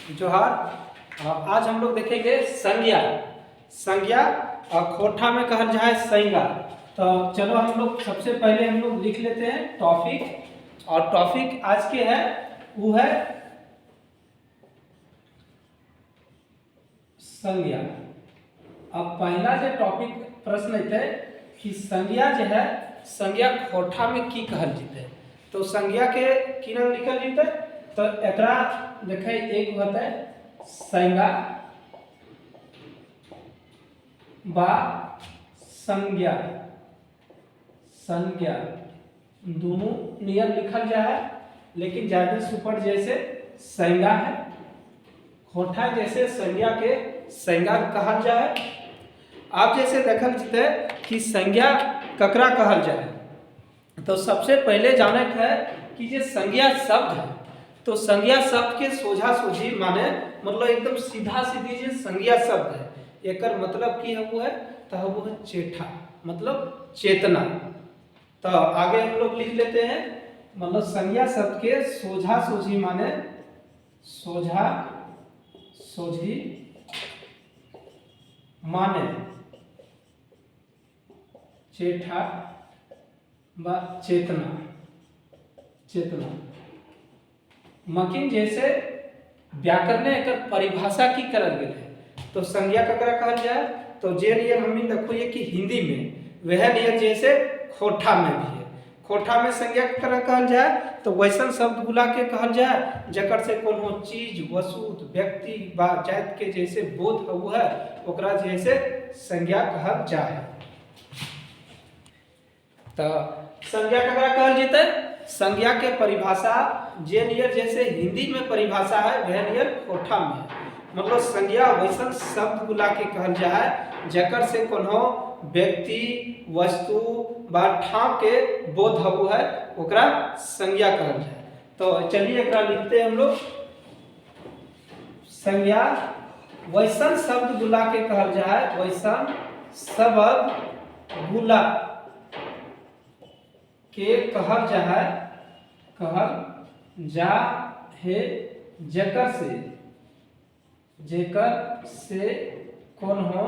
जोहार। आज हम लोग देखेंगे संज्ञा। संज्ञा खोटा में कहल जाए संज्ञा। तो चलो हम लोग सबसे पहले हम लोग लिख लेते हैं टॉपिक, और टॉपिक आज के है वो है संज्ञा। अब पहला जो टॉपिक प्रश्न है कि संज्ञा जो है संज्ञा खोटा में की कहल जीते, तो संज्ञा के की नाम लिखल जीते। तो एकरा देखे एक होता है संज्ञा बा संज्ञा। संज्ञा दोनों नियर लिखल जाए, लेकिन ज्यादा सुपर जैसे संज्ञा है, खोटा जैसे संज्ञा के संज्ञा कहल जाए। आप जैसे देखल जीते कि संज्ञा ककरा कहल जाए, तो सबसे पहले जाने है कि जो संज्ञा शब्द है, तो संज्ञा शब्द के सोझा सोझी माने मतलब एकदम सीधा सीधी जो संज्ञा शब्द है, एकर मतलब की है वो है, तो वो है चेठा, मतलब चेतना। तो आगे हम लोग लिख लेते हैं, मतलब संज्ञा शब्द के सोझा सोझी माने सोझा सोझी माने चेठा व चेतना। चेतना मकिन जैसे व्याकरण एकर परिभाषा की करल गेल है, तो संज्ञा ककरा कहल जाए, तो जे नियर हम देखो ये कि हिंदी में वह नियर जैसे खोटा में भी है। खोटा में संज्ञा ककरा कहल जाए, तो वैसन शब्द बुला के कहल जाए जकर से कोनो चीज वस्तु व्यक्ति व जात के जैसे बोध हो है, ओकरा जैसे संज्ञा कहल जाए। तो संज्ञा ककरा कहल जेते, संज्ञा के परिभाषा जे नियर जैसे हिंदी में परिभाषा है वह नियर खोटा में है। मतलब संज्ञा वैसन शब्द बुला के कहल जाए जकर से कोनो व्यक्ति वस्तु व ठाव के बोध हो है, ओकरा संज्ञा कहल जाए। तो चलिए एकरा लिखते हैं हम लोग। संज्ञा वैसन शब्द बुला के कहल जाए, वैसन शब्द बुला के कहल जाए, कहल जा है जेकर से कौन हो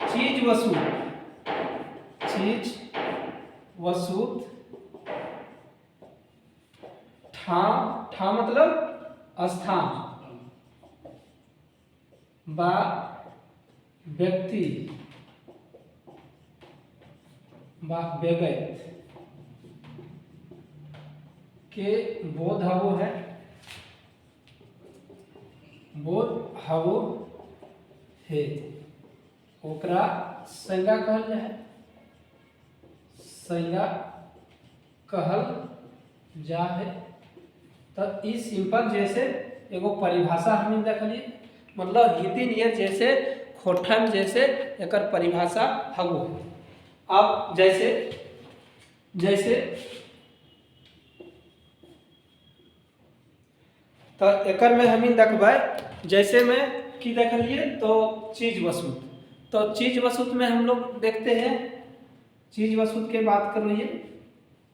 चीज वस्तु ठा मतलब स्थान बा व्यक्ति बा व्यगत के बोध हवो है, बोध हवो है, ओकरा संज्ञा कहल जाए। संज्ञा कहल जा है। तो इस सिंपल जैसे एगो परिभाषा हम देख लिए, मतलब हिंदी नियर जैसे खोटन जैसे एकर परिभाषा हवो है। अब जैसे जैसे तो एकर में हम देखबै, जैसे में की देखलिए तो चीज वस्तु। तो चीज वस्तु में हम लोग देखते हैं, चीज वस्तु के बात कर रही है,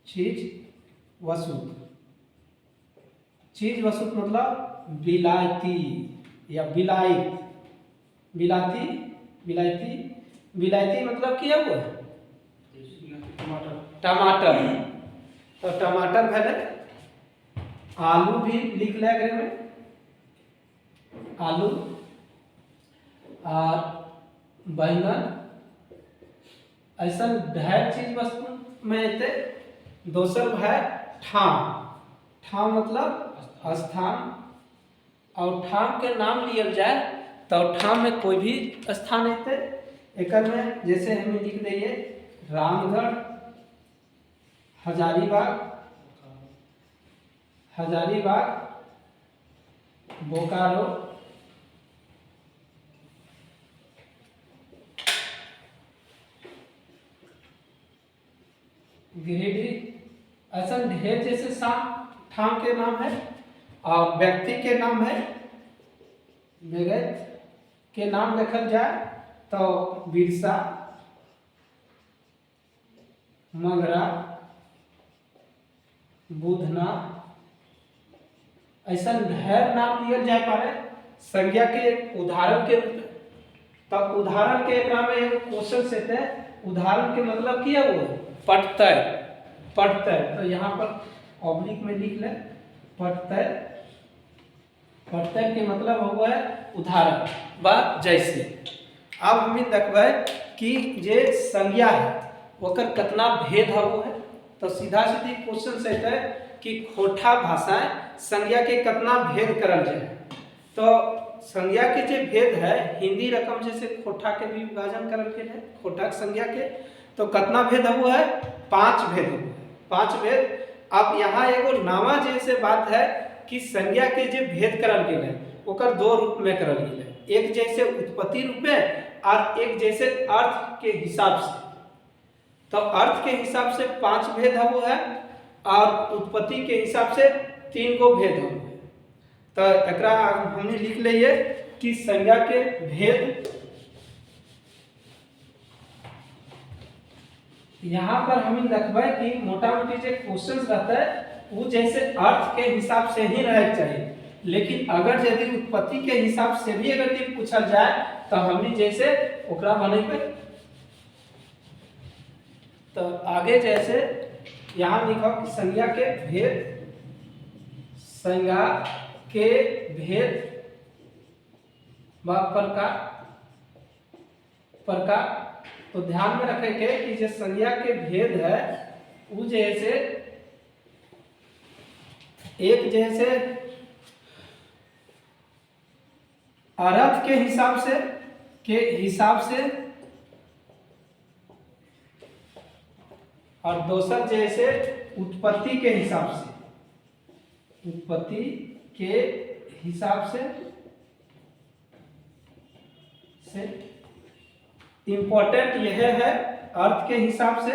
चीज वस्तु। चीज वस्तु मतलब विलायती या विलायत, विलाती विलायती विलायती मतलब की है वो टमाटर। तो टमाटर भले, आलू भी लिख ले अगर में, आलू और बैंगन, ऐसा ढेर चीज वस्तु में एते। दोसर है ठाम। ठाम मतलब स्थान, और ठाम के नाम लियल जाए तो ठाम में कोई भी स्थान एते। एकर में जैसे हम लिख दिए रामगढ़, हजारीबाग, हजारीबाग, बोकारो, गिरिडीह, ऐसा ढेर जैसे ठाम के नाम है। और व्यक्ति के नाम है, व्यगत के नाम लिखल जाए तो बिरसा, मगरा, बुधना, ऐसा ढेर नाम दिया जाए पारे संज्ञा के एक उदाहरण के रूप में। तब उदाहरण के एकरा में एगो क्वेश्चन से थे, उदाहरण के मतलब क्या वो पटतय। पटतय तो यहाँ पर ऑब्लिक में लिख ले पटतय। पटतय के मतलब हुआ है उदाहरण बा जैसे। अब हम देखबै कि जे संज्ञा है ओकर कितना भेद हबो है। तो सीधा सीधी क्वेश्चन से है कि खोटा भाषाएं संज्ञा के कितना भेद करल जाए। तो संज्ञा के जो भेद है हिंदी रकम जैसे खोटा के भी विभाजन करल के है खोटा संज्ञा के। तो कितना भेद हुआ है 5 भेद हुआ है 5 भेद। अब यहाँ एगो नामा जैसे बात है कि संज्ञा के जो भेद करल के है ओकर 2 रूप में करल गेल है, एक जैसे उत्पत्ति रूप में और एक जैसे अर्थ के हिसाब से। तो अर्थ के हिसाब से 5 भेद हुआ है और उत्पत्ति के हिसाब से 3 गो भेद हुआ है। तो एकरा हमने लिख लिए कि संज्ञा के भेद। यहाँ पर हम देखबै कि मोटा मोटी जो क्वेश्चन रहता है वो जैसे अर्थ के हिसाब से ही रहना चाहिए, लेकिन अगर यदि उत्पत्ति के हिसाब से भी अगर ये पूछा जाए तो हमने जैसे ओकरा बनेबै। तो आगे जैसे यहाँ लिखो कि संज्ञा के भेद। संज्ञा के भेद व प्रकार। तो ध्यान में रखेंगे कि जो संज्ञा के भेद है वो जैसे एक जैसे अर्थ के हिसाब से और दूसर जैसे उत्पत्ति के हिसाब से। उत्पत्ति के हिसाब से इम्पोर्टेंट यह है अर्थ के हिसाब से।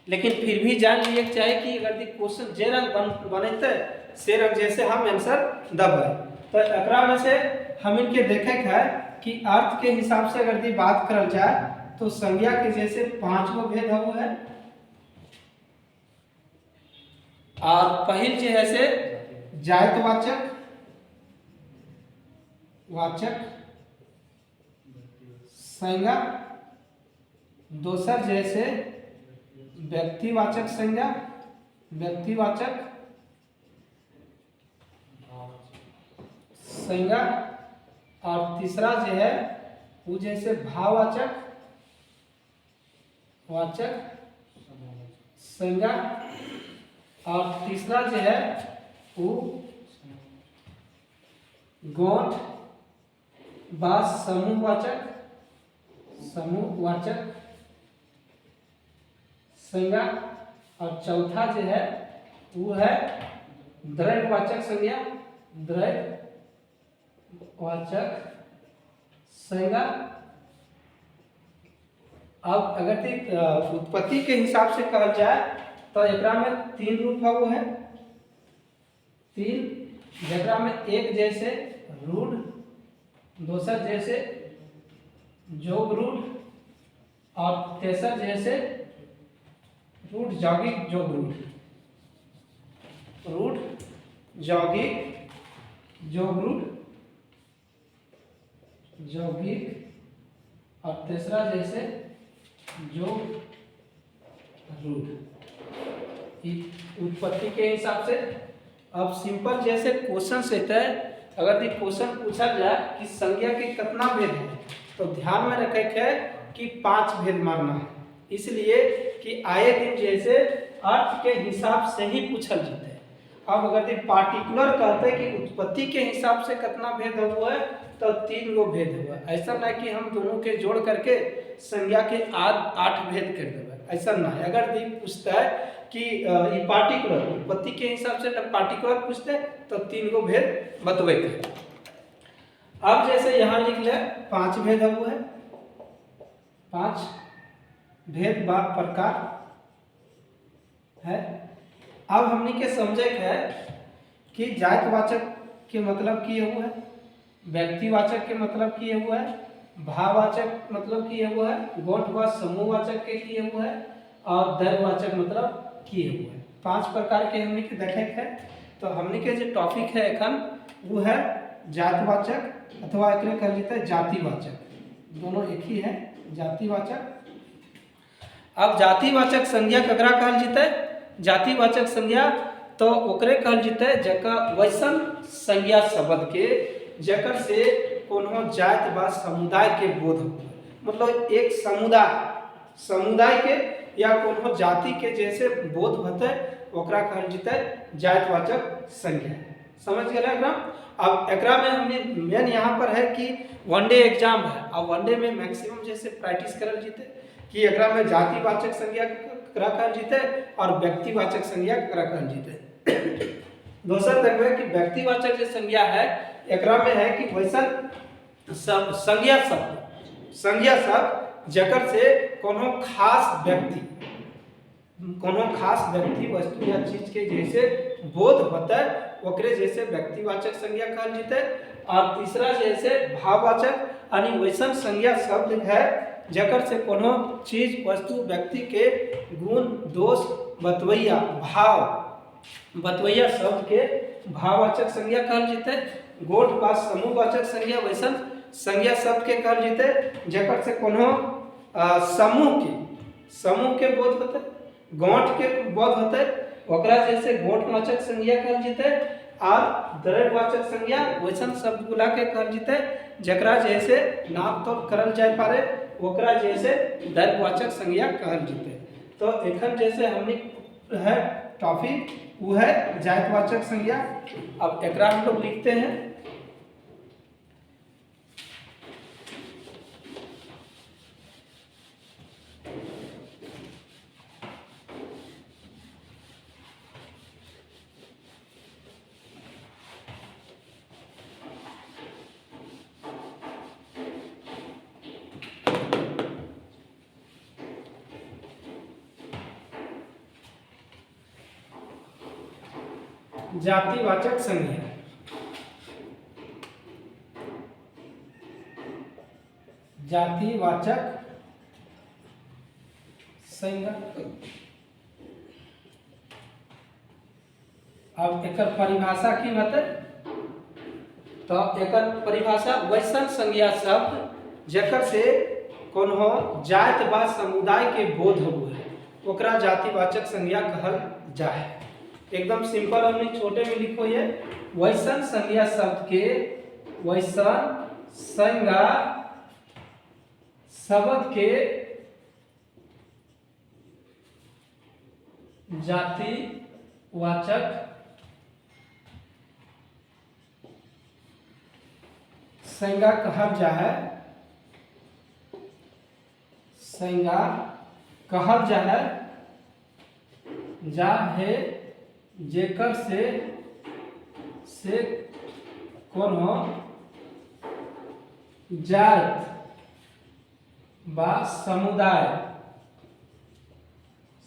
लेकिन फिर भी जान लिए चाहिए कि अगर क्वेश्चन जे रंग बनते से रंग जैसे हम आंसर दबे। तो एकरा में से हम इनके देखे है कि अर्थ के हिसाब से अगर बात करल जाए तो संज्ञा के जैसे 5 गो भेद हुआ है। और पहल जो है से जायतवाचक वाचक संज्ञा, दोसर जैसे व्यक्तिवाचक संज्ञा व्यक्तिवाचक संज्ञा, और तीसरा जो है वो जैसे भाववाचक संज्ञा, और तीसरा जो है वो गौण व समूहवाचक संज्ञा, और चौथा जो है वो है द्रव्यवाचक संज्ञा द्रव्यवाचक संज्ञा। अब अगर उत्पत्ति के हिसाब से कहल जाए तो एकरा में 3 रूप है वो है 3, जरा में एक जैसे रूढ़, दूसर जैसे जोग रूढ़, और तेसर जैसे रूढ़ यौगिक जोग रूढ़। रूढ़ यौगिक जोग रूढ़ यौगिक, और तीसरा जैसे जोग रूढ़ उत्पत्ति के हिसाब से। अब सिंपल जैसे क्वेश्चन से है, अगर क्वेश्चन पूछा जाए कि संज्ञा के कितना भेद है तो ध्यान में रखे है कि 5 भेद मारना है, इसलिए कि आए दिन जैसे अर्थ के हिसाब से ही पूछल जाते हैं। अब अगर पार्टिकुलर कहते हैं कि उत्पत्ति के हिसाब से कितना भेद हुआ है तो 3 गो भेद हुआ। ऐसा ना कि हम दोनों के जोड़ करके संज्ञा के 8 भेद कर देंगे, ऐसा ना है। अगर पूछता है कि ये पार्टिकुलर उत्पत्ति के हिसाब से पार्टिकुलर पूछते तो 3 गो भेद बतवे थे। अब जैसे यहाँ लिख ले 5 भेद हुआ है 5 भेद व प्रकार है। अब हमने के समझे है कि जातवाचक के मतलब किए हुआ है, व्यक्तिवाचक के मतलब किए हुआ है, भाववाचक मतलब किए हुआ है, गौण व समूहवाचक के किए हुआ है, और दैववाचक मतलब किए हुए हैं। 5 प्रकार के हमने के देखे थे। तो हमने के जो टॉपिक है एखन वो है जातवाचक अथवा एकरे कहल जेतै जातिवाचक, दोनों एक ही है, जातिवाचक। अब जातिवाचक संज्ञा ककरा कहल जेतै? जातिवाचक संज्ञा तो ओकरे कहल जेतै जकर वैसन संज्ञा शब्द के जकर से कोनो जाति व समुदाय के बोध हो, मतलब एक समुदाय के या कोनो जाति के जैसे बोध होते ओकरा कहल जेतै जातिवाचक संज्ञा। समझ गए एकरा? अब एकरा में हमने मेन यहाँ पर है कि वनडे एग्जाम है, अब वनडे में मैक्सिमम जैसे प्रैक्टिस करल जेतै कि एकरा में जातिवाचक संज्ञा ककरा कहल जेतै और व्यक्तिवाचक संज्ञा ककरा कहल जेतै। दोसर देखबे कि व्यक्तिवाचक जो संज्ञा है एकरा में है कि वैसन संज्ञा शब्द जकर से कोनो खास व्यक्ति वस्तु या चीज के जैसे बोध होता ओकरे जैसे व्यक्तिवाचक संज्ञा कहल जेतै। और तीसरा जैसे भाववाचक यानी वैसन संज्ञा शब्द है जकर से कोनो चीज वस्तु व्यक्ति के गुण दोष बतवैया शब्द के भाववाचक संज्ञा कहल जेतै। गोठ व समूहवाचक संज्ञा वैसन संज्ञा शब्द के कहल जेतै जकर से कोनो समूह के बोध होतै, गांठ के बोध होतै ओकरा जैसे गोठवाचक संज्ञा कहल जेतै। और द्रव्यवाचक संज्ञा वैसन शब्द गुला के कहल जेतै जकरा जैसे नाप तोल करल जाय पारे ओकरा जैसे द्रव्यवाचक संज्ञा कहल जेतै। तो एखन जैसे हमने है टॉपिक वो है जातिवाचक संज्ञा। अब एकरा हम लोग लिखते हैं जातिवाचक संज्ञा। जातिवाचक संज्ञा अब एकर परिभाषा की होतै? तो एकर परिभाषा वैसन संज्ञा शब्द जकर से कोनो जाति व समुदाय के बोध हुए ओकरा जातिवाचक संज्ञा कहल जाए। एकदम सिंपल हमने छोटे में लिखो ये वैसन संज्ञा शब्द के वैसन संज्ञा शब्द के जातिवाचक संज्ञा कहल जाए, संज्ञा कहल जाए जेकर से कोनो जाति व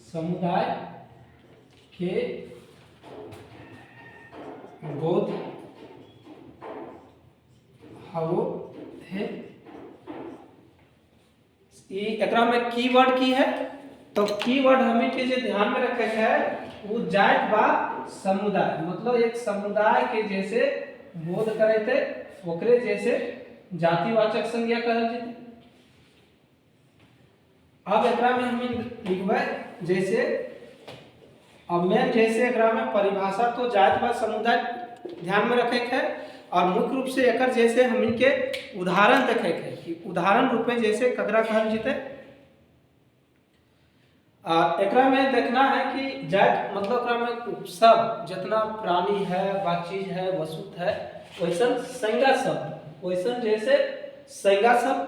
समुदाय के बोध हो है। एकरा में कीवर्ड की है तो कीवर्ड हमें के जो ध्यान में रखे है वो जाति व समुदाय, मतलब एक समुदाय के जैसे बोध करे थे ओकरे जैसे जातिवाचक संज्ञा कहल जेतै। अब एकरा में हम लिखबै जैसे अब मेन जैसे एकरा में परिभाषा तो जाति व समुदाय ध्यान में रखे है और मुख्य रूप से एकर जैसे हम इनके उदाहरण देखे है कि उदाहरण रूप में जैसे ककरा कहल जेतै। एकरा में देखना है कि जाति मतलब एकरा में सब जितना प्राणी है व चीज है वस्तु है वैसन संज्ञा शब्द वैसन जैसे संज्ञा शब्द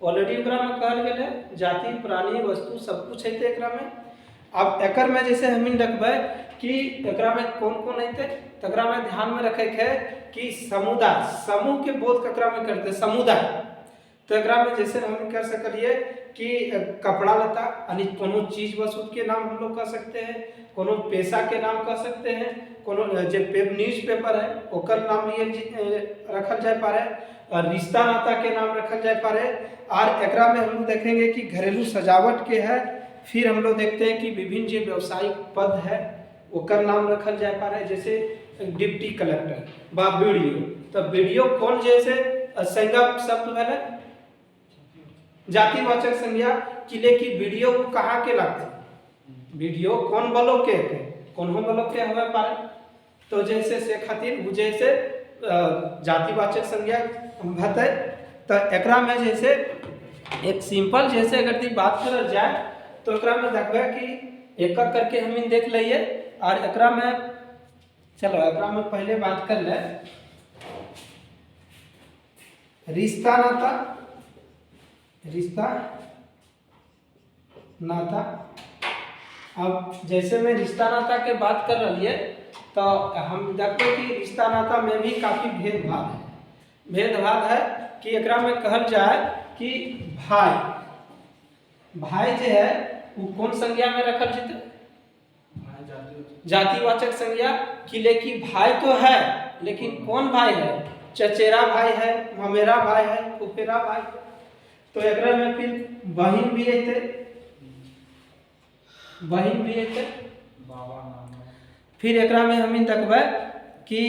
ऑलरेडी एकरा में कहल गेल है, जाति प्राणी वस्तु सब कुछ है एकरा में। अब एकर में जैसे हम देखबै कि एकरा में कौन कौन है तो एकरा में ध्यान में रखे है कि समुदाय समूह के बोध ककरा में करते समुदाय। तो एकरा में जैसे हम कर सकलिए कि कपड़ा लता यानी कोनो चीज वस्तु के नाम हम लोग कह सकते हैं, कोनो पेशा के नाम कह सकते हैं, कोनो जो न्यूज पेपर है ओकर नाम लिए रखल जाए पारे, और रिश्ता नाता के नाम रखल जाए पारे। और एकरा में हम लोग देखेंगे कि घरेलू सजावट के है, फिर हम लोग देखते हैं कि विभिन्न जो व्यावसायिक पद है ओकर नाम रखल जाए पारे, जैसे डिप्टी कलेक्टर बा वीडियो। तो वीडियो कौन जैसे संज्ञा शब्द भेले जातिवाचक संज्ञा किले की वीडियो कहाँ के लगते वीडियो कौन बोलो के कौन बोलो के हमें पारे। तो जैसे से खातिर वो जैसे जातिवाचक संज्ञा भते। तो एकरा में जैसे एक सिंपल जैसे अगर बात करल जाए तो एकरा में देखबे कि एक एक करके हम देख लिए। और एकरा में चलो एकरा में पहले बात कर ले रिश्ता नाता। रिश्ता नाता अब जैसे मैं रिश्ता नाता के बात कर रही है तो हम देखते कि रिश्ता नाता में भी काफी भेदभाव है। भेदभाव है कि एकरा में कहल जाए कि भाई भाई जो है वो कौन संज्ञा में रखल जते जातिवाचक संज्ञा किले की भाई तो है लेकिन कौन भाई है चचेरा भाई है ममेरा भाई है फुफेरा भाई है। तो एकरा में फिर बहन भी है बहन भी है फिर एकरा में हम देखबे कि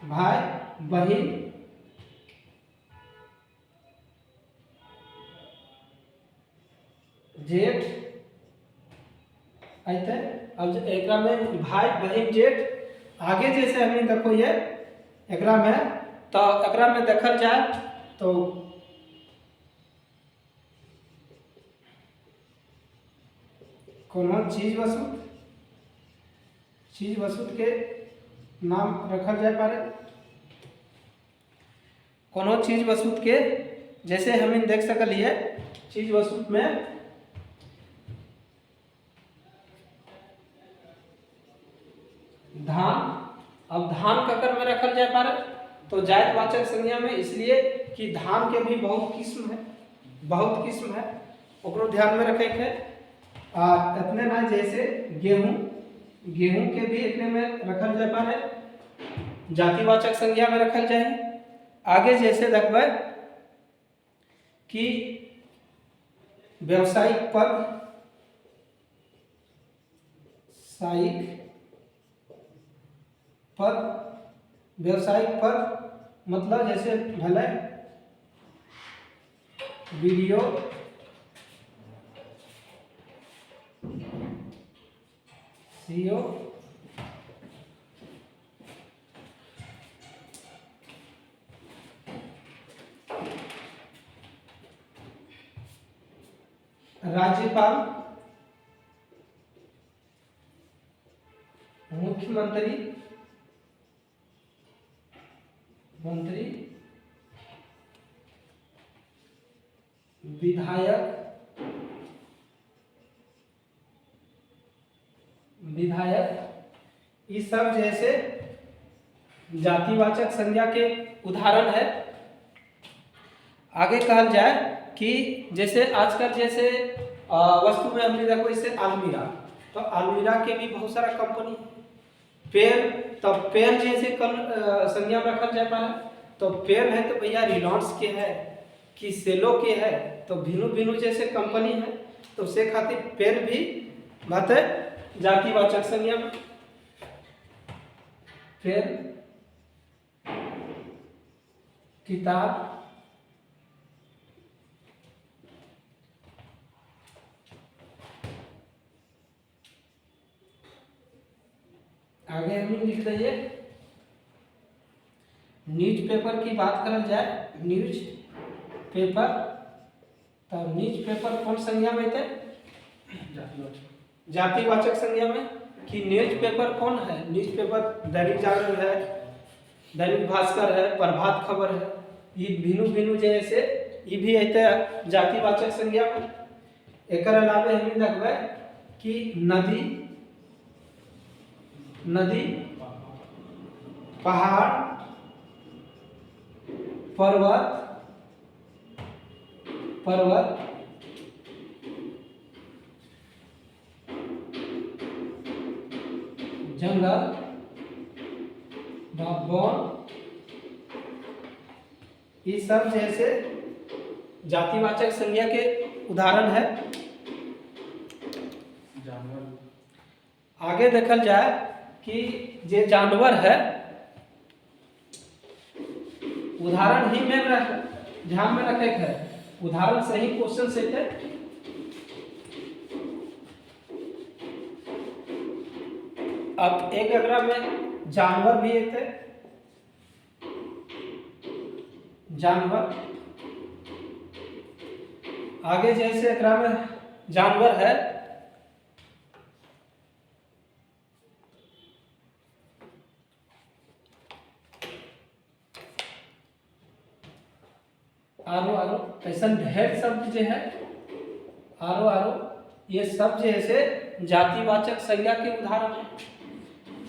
भाई बहन जेठ आते। अब एकरा में भाई बहन जेठ आगे जैसे हम देखो ये एकरा में तो एकरा में देखल जाए तो कोनो चीज वस्तु के नाम रखल जाए पारे। कोनो चीज वस्तु के जैसे हम देख सकलिए चीज वस्तु में धान। अब धान ककर में रखल जाए पारे तो जातिवाचक संज्ञा में इसलिए कि धान के भी बहुत किस्म है ओकरो ध्यान में रखे के। इतने ना जैसे गेहूं के भी इतने में रखल जाए पारे जातिवाचक संज्ञा में रखल जाए। आगे जैसे देखबे कि व्यावसायिक पद व्यावसायिक पद मतलब जैसे भले वीडियो सीओ राज्यपाल मुख्यमंत्री मंत्री विधायक ये सब जैसे जातिवाचक संज्ञा के उदाहरण है। आगे कहल जाए कि जैसे आजकल जैसे वस्तु में हमने देखो इससे अलमीरा। तो अलमीरा के भी बहुत सारा कंपनी पेन। तो पेन जैसे संज्ञा में रखल जाए पाए तो पेन है तो भैया रिलायंस के है कि सेलो के है तो भिनु जैसे कंपनी है तो उससे खातिर पेन भी बात है जातिवाचक संज्ञा में। फिर किताब आगे हम लिख दीजिए न्यूज़पेपर की बात करल जाए न्यूज़पेपर। तो न्यूज़पेपर कौन संज्ञा में थे जातिवाचक संज्ञा में कि न्यूज़पेपर कौन है। न्यूज़पेपर दैनिक जागरण है दैनिक भास्कर है प्रभात खबर है ये भिनु जैसे ये भी अत जातिवाचक संज्ञा में। एक अलावे हम देखबे कि नदी पहाड़ पर्वत जंगल वन ये सब जैसे जातिवाचक संज्ञा के उदाहरण है। जानवर। आगे देखल जाए कि जे जानवर है, उदाहरण ही में ध्यान में रखे है, उदाहरण से ही क्वेश्चन से थे। अब एक अगला में जानवर भी एक थे, जानवर। आगे जैसे एकरा में जानवर है, आरो आरो, ऐसा ढेर शब्द जो है, आरो आरो, ये सब जैसे जातिवाचक संज्ञा के उदाहरण है।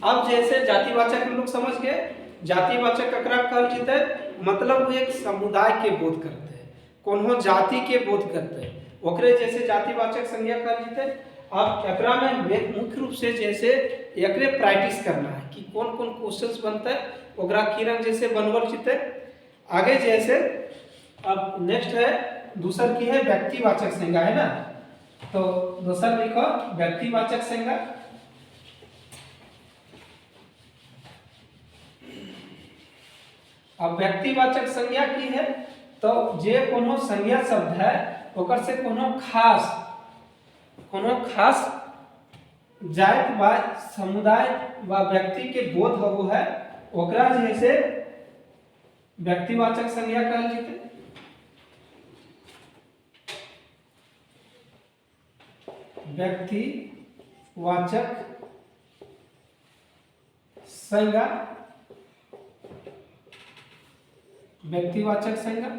अब जैसे जातिवाचक लोग समझ गए, जातिवाचक ककरा कहल जीते, मतलब वो एक समुदाय के बोध करते हैं, कोनो जाति के बोध करते हैं, ओकरे जैसे जातिवाचक संज्ञा कहल जीते। अब एकरा में मुख्य रूप से जैसे एकरे प्रैक्टिस करना है कि कौन कौन क्वेश्चंस बनते हैं, ओकरा की रंग जैसे बनवल जीते। आगे जैसे अब नेक्स्ट है दूसर की है व्यक्तिवाचक संज्ञा, है ना, तो दूसर लिखो व्यक्तिवाचक संज्ञा। अब व्यक्तिवाचक संज्ञा की है तो जे कोनो संज्ञा शब्द है ओकर से कोनो खास जाति व समुदाय व व्यक्ति के बोध हो है, ओकरा जैसे व्यक्तिवाचक संज्ञा कहल जीते। व्यक्तिवाचक संज्ञा, व्यक्तिवाचक संज्ञा।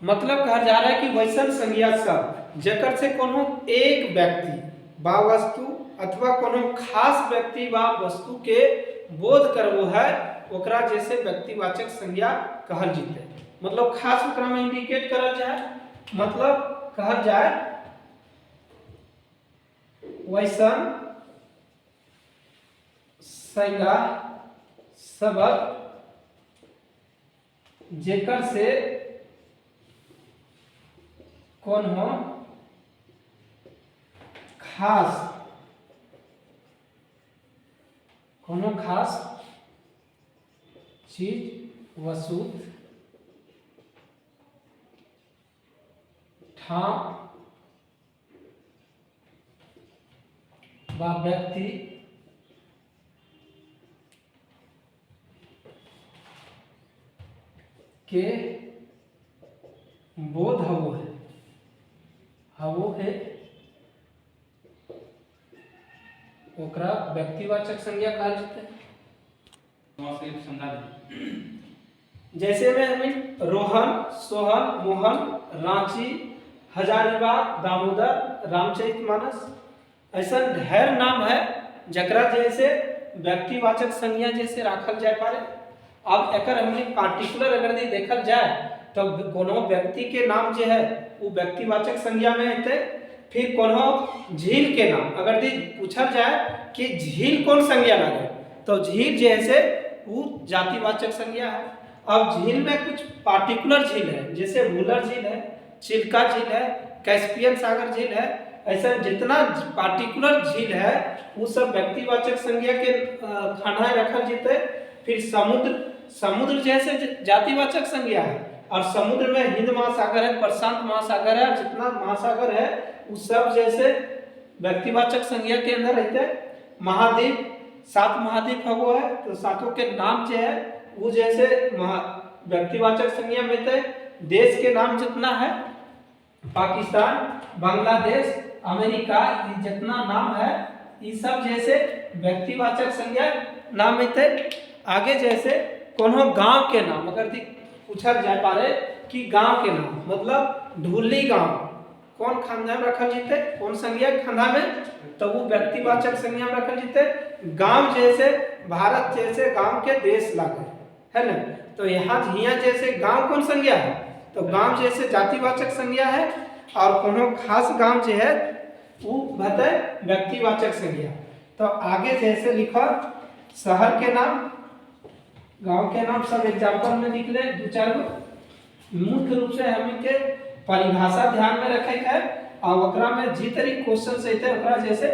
मतलब कहा जा रहा है कि वैसन संज्ञा शब्द जेकर से कोनो एक व्यक्ति व वस्तु अथवा कोनो खास व्यक्ति व वस्तु के बोध करवो है, ओकरा जैसे व्यक्तिवाचक संज्ञा कहल जीते। मतलब खास ओकरा में इंडिकेट करल जाए, मतलब कहल जाए वैसन संज्ञा शब्द जेकर से कोनो खास चीज वस्तु ठाम व व्यक्ति के बोध हवो है, ओकरा व्यक्तिवाचक संज्ञा कहल जाता है। जैसे में हमें रोहन, सोहन, मोहन, रांची, हजारीबाग, दामोदर, रामचरितमानस, ऐसा ढेर नाम है जकरा जैसे व्यक्तिवाचक संज्ञा जैसे राखल जाए पारे। अब एकर हमने पार्टिकुलर अगर देखल जाए तो कोनो व्यक्ति के नाम जो है वो व्यक्तिवाचक संज्ञा में हेते। फिर कोनो झील के नाम अगर पूछल जाए कि झील कौन संज्ञा लगे, तो झील जैसे वो जातिवाचक संज्ञा है। अब झील में कुछ पार्टिकुलर झील है, जैसे वुलर झील है, चिल्का झील है, कैस्पियन सागर झील है, ऐसा जितना पार्टिकुलर झील है वो सब व्यक्तिवाचक संज्ञा के खाना रखल जीते। फिर समुद्र जैसे जातिवाचक संज्ञा है, और समुद्र में हिंद महासागर है, प्रशांत महासागर है, जितना महासागर है वो सब जैसे व्यक्तिवाचक संज्ञा के अंदर रहते हैं। महाद्वीप 7 महाद्वीप हो है, तो सातों के नाम जो है वो जैसे व्यक्तिवाचक संज्ञा में थे। देश के नाम जितना है, पाकिस्तान, बांग्लादेश, अमेरिका, ये जितना नाम है ये सब जैसे व्यक्तिवाचक संज्ञा नाम में थे। आगे जैसे कोनो गांव के नाम अगर पूछा जाए पारे कि गांव के नाम, मतलब ढुल्ली गांव कौन खानदा में रखल जीते, कौन संज्ञा खानदा में, तो वो व्यक्तिवाचक संज्ञा में रखल जीते। गांव जैसे भारत जैसे गांव के देश लागे है ना, तो यहाँ जैसे गांव कौन संज्ञा है, तो गांव जैसे जातिवाचक संज्ञा है। और कोनो खास गांव जो है वो बताए व्यक्तिवाचक संज्ञा। तो आगे जैसे लिखा शहर के नाम, गांव के नाम सब एग्जाम्पल में लिख ले 2-4 गो। मुख्य रूप से हम इनके परिभाषा ध्यान में रखे है और ओकरा में जी तरी क्वेश्चन से थे ओकरा जैसे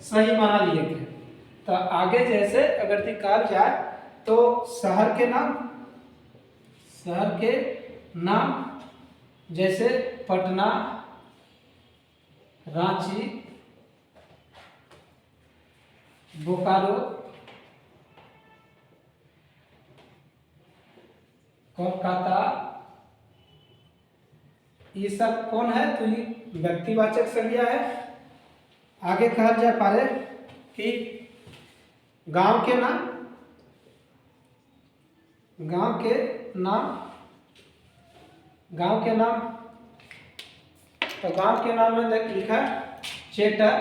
सही माना लिए थे। तो आगे जैसे अगर कहल जाए तो शहर के नाम जैसे पटना, रांची, बोकारो, कोलकाता, ये सब कौन है तो ये व्यक्तिवाचक संज्ञा है। आगे कहा जा पारे कि गांव के नाम तो गांव के नाम में लिखा चेटर,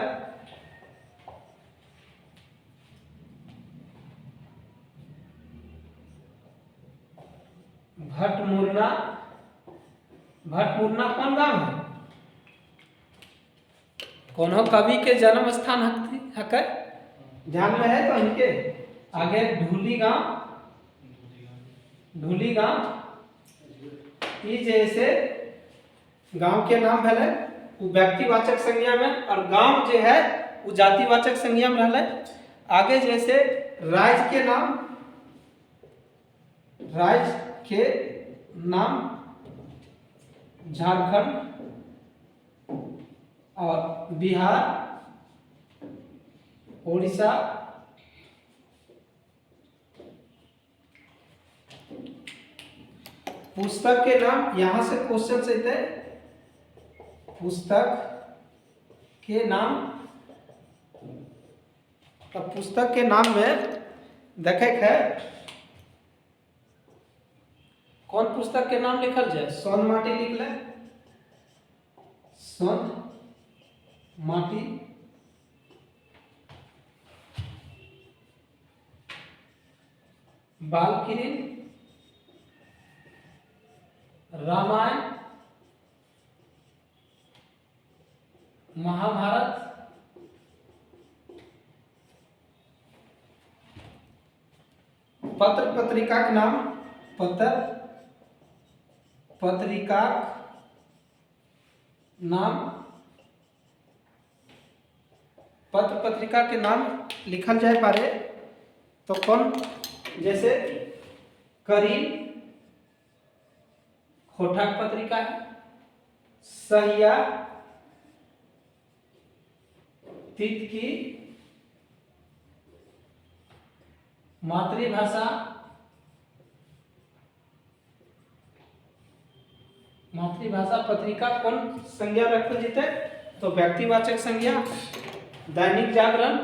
भटमुरना कौन गांव है, कौन कवि के जन्म स्थान है ध्यान में है तो इनके आगे ढूली गांव ये जैसे गांव के नाम है वो व्यक्तिवाचक संज्ञा में और गांव जो है वो जातिवाचक संज्ञा में रहले। आगे जैसे राज्य के नाम झारखंड और बिहार, उड़ीसा, पुस्तक के नाम यहां से क्वेश्चन से थे, पुस्तक के नाम तो पुस्तक के नाम में देखे है कौन पुस्तक के नाम लिखल जाए, सोन माटी लिख ले, सोन माटी, बालकिरीन, रामायण, महाभारत, पत्र पत्रिका का नाम पत्र पत्रिका के नाम लिखल जाए पारे तो कौन जैसे करी खोटाक पत्रिका है, सहिया, तितकी, मातृभाषा पत्रिका कौन संज्ञा रखल जीते तो व्यक्तिवाचक संज्ञा। दैनिक जागरण,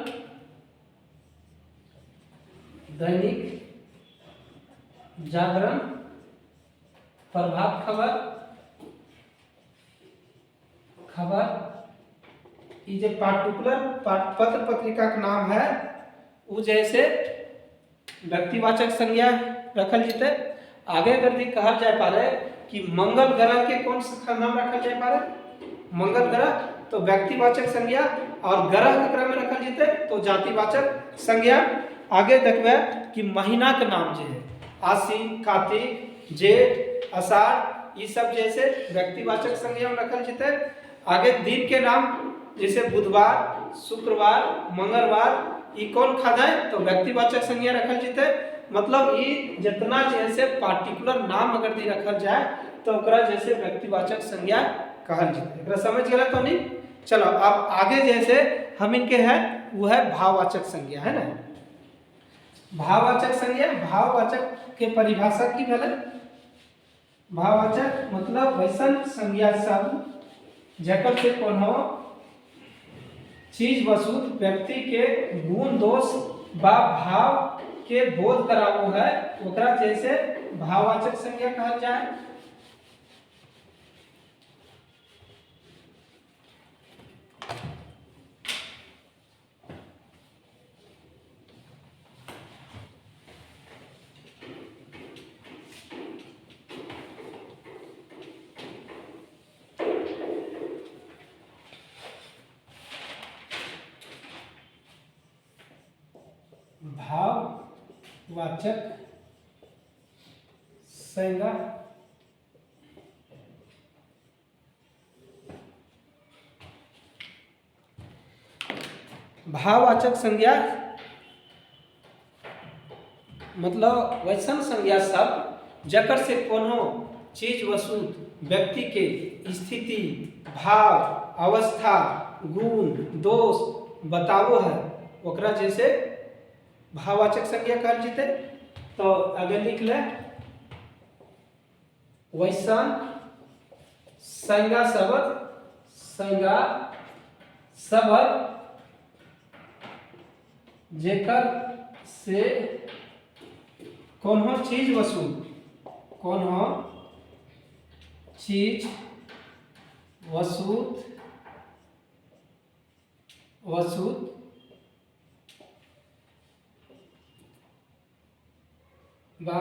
प्रभात खबर ये जो पार्टिकुलर पत्र पत्रिका का नाम है वो जैसे व्यक्तिवाचक संज्ञा रखल जीते। आगे अगर कहा जाए पा रहे कि मंगल ग्रह के कौन सा नाम रखल जाए पा रहे, मंगल ग्रह तो व्यक्तिवाचक संज्ञा और ग्रह के क्रम में रखल जीते तो जातिवाचक संज्ञा। आगे देखबे कि महीना के नाम जो है आश्विन, कार्तिक, जेठ, आषाढ़ ये सब जैसे व्यक्तिवाचक संज्ञा में रखल जीते। आगे दिन के नाम जैसे बुधवार, शुक्रवार, मंगलवार ये कौन खादा है तो व्यक्तिवाचक संज्ञा रखल जीते। मतलब ये जितना जैसे पार्टिकुलर नाम अगर दी रखल जाए तो ओकरा जैसे व्यक्तिवाचक संज्ञा कहल जीते। एकरा समझ गया तो नहीं। चलो अब आगे जैसे हम इनके है वो है भाववाचक संज्ञा है ना। भाववाचक संज्ञा भाववाचक के परिभाषा की भेल, भाववाचक मतलब वैसन संज्ञा शब्द जकर से कोनो चीज वस्तु व्यक्ति के गुण दोष बा भाव के बोध करावो है ओकरा जैसे भाववाचक संज्ञा कहल जाए। भाववाचक संज्ञा भाववाचक संज्ञा मतलब वैसन संज्ञा शब्द जकर से कोनो चीज वस्तु व्यक्ति के स्थिति भाव अवस्था गुण दोष बतावो है ओकरा जैसे भाववाचक संज्ञा कहल जते। तो आगे लिख ले वैसन संज्ञा शब्द जेकर से कोनो चीज वस्तु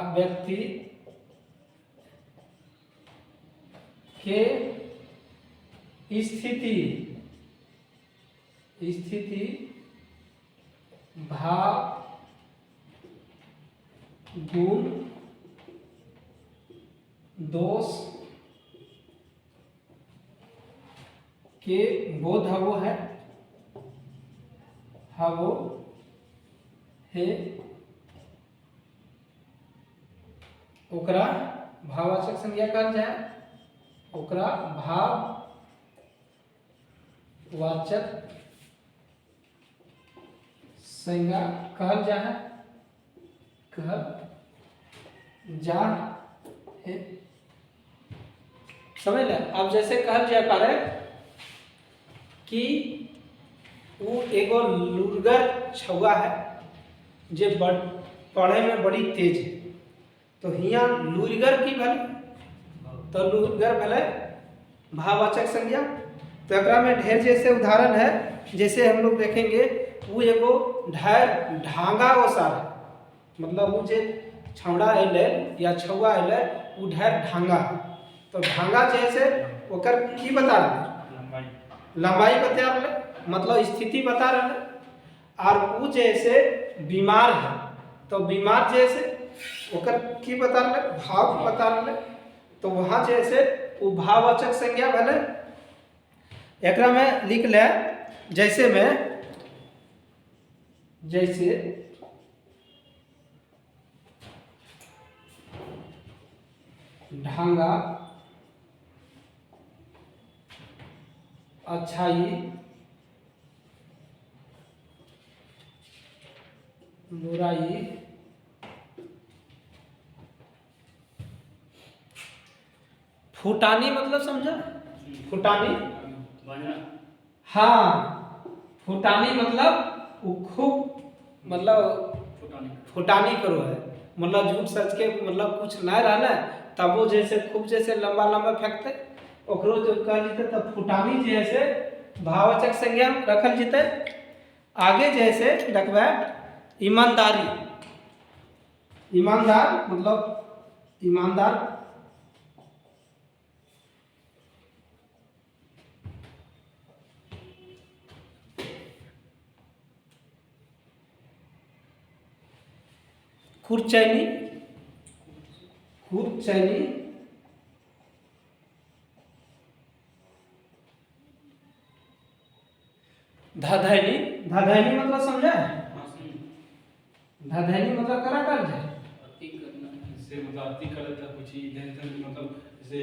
व्यक्ति के स्थिति भाव गुण दोष के बोध हवो है ओकरा भाववाचक संज्ञा कहल जाए। ओकरा भाववाचक संज्ञा कहल जाए समझ ले। अब जैसे कहल जाए पारे कि वो एगो लुरगर छुआ है जे पढ़े में बड़ी तेज है। तो हियाँ लुरगर की भले तो लुरगर भले भाववाचक संज्ञा। तो एकरा में ढेर जैसे उदाहरण है जैसे हम लोग देखेंगे वो एगो ढेर ढांगा ओसार है मतलब वो जे छौड़ा अले या छुआ अले वो ढेर ढांगा है। तो ढांगा जैसे ओकर की बता रहे लंबाई बता रहे मतलब स्थिति बता रहे। और वो जैसे बीमार है तो बीमार जैसे ओकर की बता रहे भाव बता रहे। तो वहाँ जैसे वो भाववाचक संज्ञा भले। एकरा में लिख ले जैसे ढांगा अच्छाई बुराई फुटानी मतलब समझा फुटानी हाँ फुटानी मतलब वो खूब मतलब फुटानी करो है मतलब झूठ सच के मतलब कुछ ना रहना तब वो जैसे खूब जैसे लंबा लंबा फेंकते ओकरो जो कह जते तब फुटानी जैसे भाववाचक संज्ञा रखल जते। आगे जैसे देखबे ईमानदारी ईमानदार मतलब ईमानदार खुरचैनी धधैनी मतलब समझा धधैनी मतलब करा कर जाए से मतलब अति करे था कुछ इधर मतलब जैसे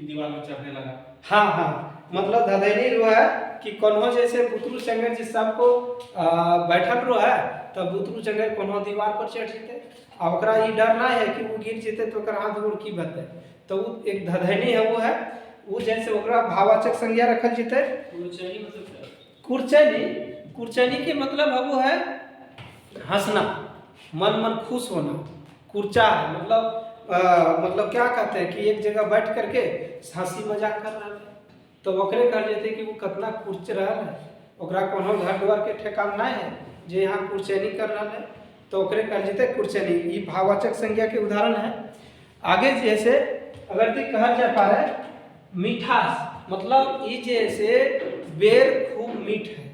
दीवार में चढ़ने लगा। हाँ मतलब धधैनी रो है कि कोनो जैसे बुतरू चंगर जिस सबको बैठल रो है तब बुतरू चंगर कोनो दीवार पर चढ़ जेते आ ओकरा ई डर ना है कि वो गिर जेते तो ओकर हाथ गोड़ की बते। तो वो एक धधैनी है वो जैसे ओकरा भाववाचक संज्ञा रखल जेते। कुरचैनी के मतलब वो है हंसना मन खुश होना। कुर्चा है मतलब क्या कहते हैं कि एक जगह बैठ करके हंसी मजाक कर रहा है तो ओकरे कह जेते कि वो कितना कुर्च रहा है ओकरा कोनो घर द्वार के ठेकान ना है जे यहाँ कुरचैनी कर रहा है तो ओकरे कह जेते कुरचैनी। ये भाववाचक संज्ञा के उदाहरण है। आगे जैसे अगर ती कहल जा पा रहे मीठास मतलब ये जैसे बेर खूब मीठ है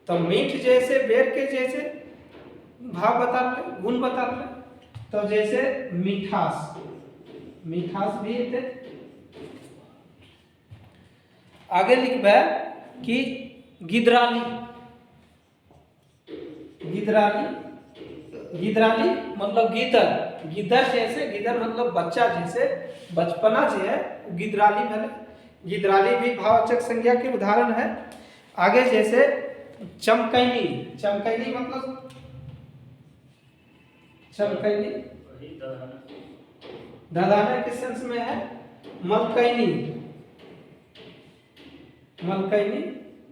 तो मीठ जैसे बेर के जैसे भाव बता रहे गुण बता रहे। तो जैसे मिठास भी है। आगे लिखबे कि गिदराली गिदराली, गिदराली मतलब गीदड़, गिदड़ जैसे, गिदड़ मतलब बच्चा जैसे, बचपना जो है गिदराली भले। गिदराली भी भाववाचक संज्ञा के उदाहरण है। आगे जैसे चमकैली, चमकैली मतलब चमकैली, धधाना किस सेंस में है? मलकैनी, मलकैनी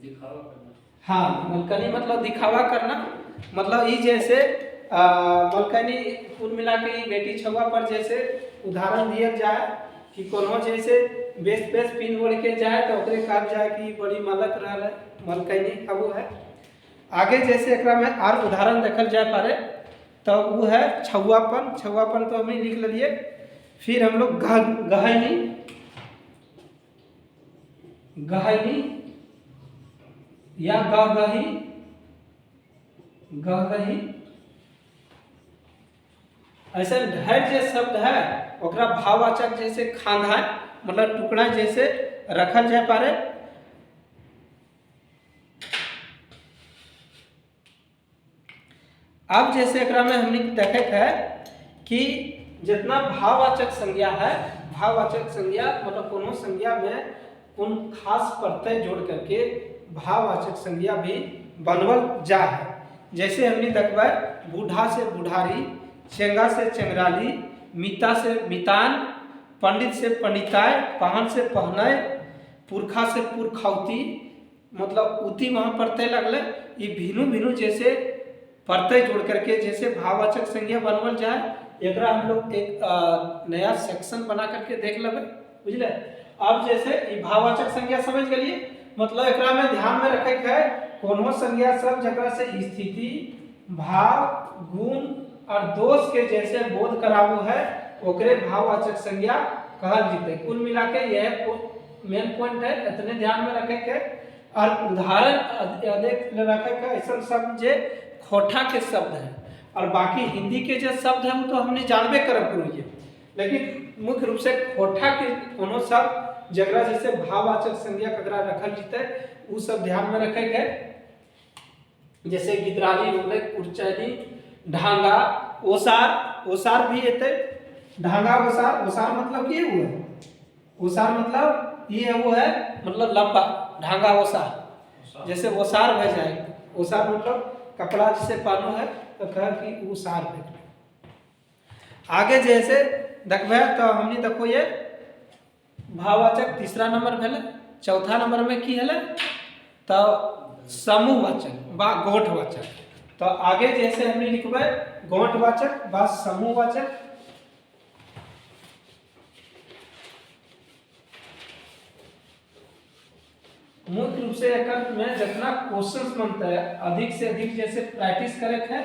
दिखावा करना। हाँ, मलकनी मतलब दिखावा करना। मतलब ये जैसे मलकनी कुल मिला के ई बेटी छुआ पर जैसे उदाहरण दिया जाए कि कोनो जैसे बेस बेस पिन ओढ़ के जाए तो ओकरे कहल जाए कि बड़ी मलक रहल है, मलकनी अब है। आगे जैसे एकरा में और उदाहरण देखल जाए पारे तो वो है छुआपन, छुआपन तो हमने लिख लिए। फिर हम लोग गहनी, गहनी या गहगही, गहगही ऐसे ढेर जे शब्द है ओकरा भाववाचक जैसे खांधा मतलब टुकड़ा जैसे रखल जाए पारे। अब जैसे एकरा में हमने देखे है कि जितना भाववाचक संज्ञा है, भाववाचक संज्ञा मतलब कोनो संज्ञा में उन खास प्रत्यय जोड़ करके भाववाचक संज्ञा भी बनवल जा है। जैसे हमने देखबा बूढ़ा से बुढ़ारी, चेंगा से चेंगराली, मीता से मितान, पंडित से पंडिताय, पहन से पहनाय, पुरखा से पुरखौती मतलब उति वहाँ प्रत्यय लगल। ये भिनु भिनु जैसे प्रत्यय जोड़ करके जैसे भाववाचक संज्ञा बनवल जाए, एकरा हम लोग एक नया सेक्शन बना करके देख लेबै, बुझले। अब जैसे ये भाववाचक संज्ञा समझ गलिए, मतलब एकरा में ध्यान में रखे है कोनो संज्ञा सब जकरा से स्थिति, भाव, गुण और दोष के जैसे बोध करावो है ओकरे भाववाचक संज्ञा कहल जीते। कुल मिला के यह मेन पॉइंट है, इतने ध्यान में रखे के। और उदाहरण अधिक रखे के ऐसा शब्द जे खोटा के शब्द है, और बाकी हिंदी के जो शब्द है वो तो हमने जानबे करब करिए, लेकिन मुख्य रूप से खोटा के कोनो शब्द जगरा जैसे भाववाचक संज्ञा ककरा रखल जीते वो सब ध्यान में रखे के। जैसे गिदराली हो गए, कुरचैनी, ढांगा, ओसार, ओसार भी एते। ढांगा ओसार, ओसार मतलब ये हुआ, ओसार मतलब ये वो है मतलब लंबा, ढांगा ओसार जैसे ओसार भे जाए। ओसार मतलब कपड़ा जिसे पहनो है तो कह कि ओसार भे। आगे जैसे देखबे तो हमने देखो ये भाववाचक तीसरा नंबर भेले। चौथा नंबर में की है तो समूहवाचक बा गोठवाचक। तो आगे जैसे हमने लिखबे गोठवाचक बा समूहवाचक। मुख्य रूप से एक में जितना क्वेश्चंस बनता है अधिक से अधिक जैसे प्रैक्टिस करे है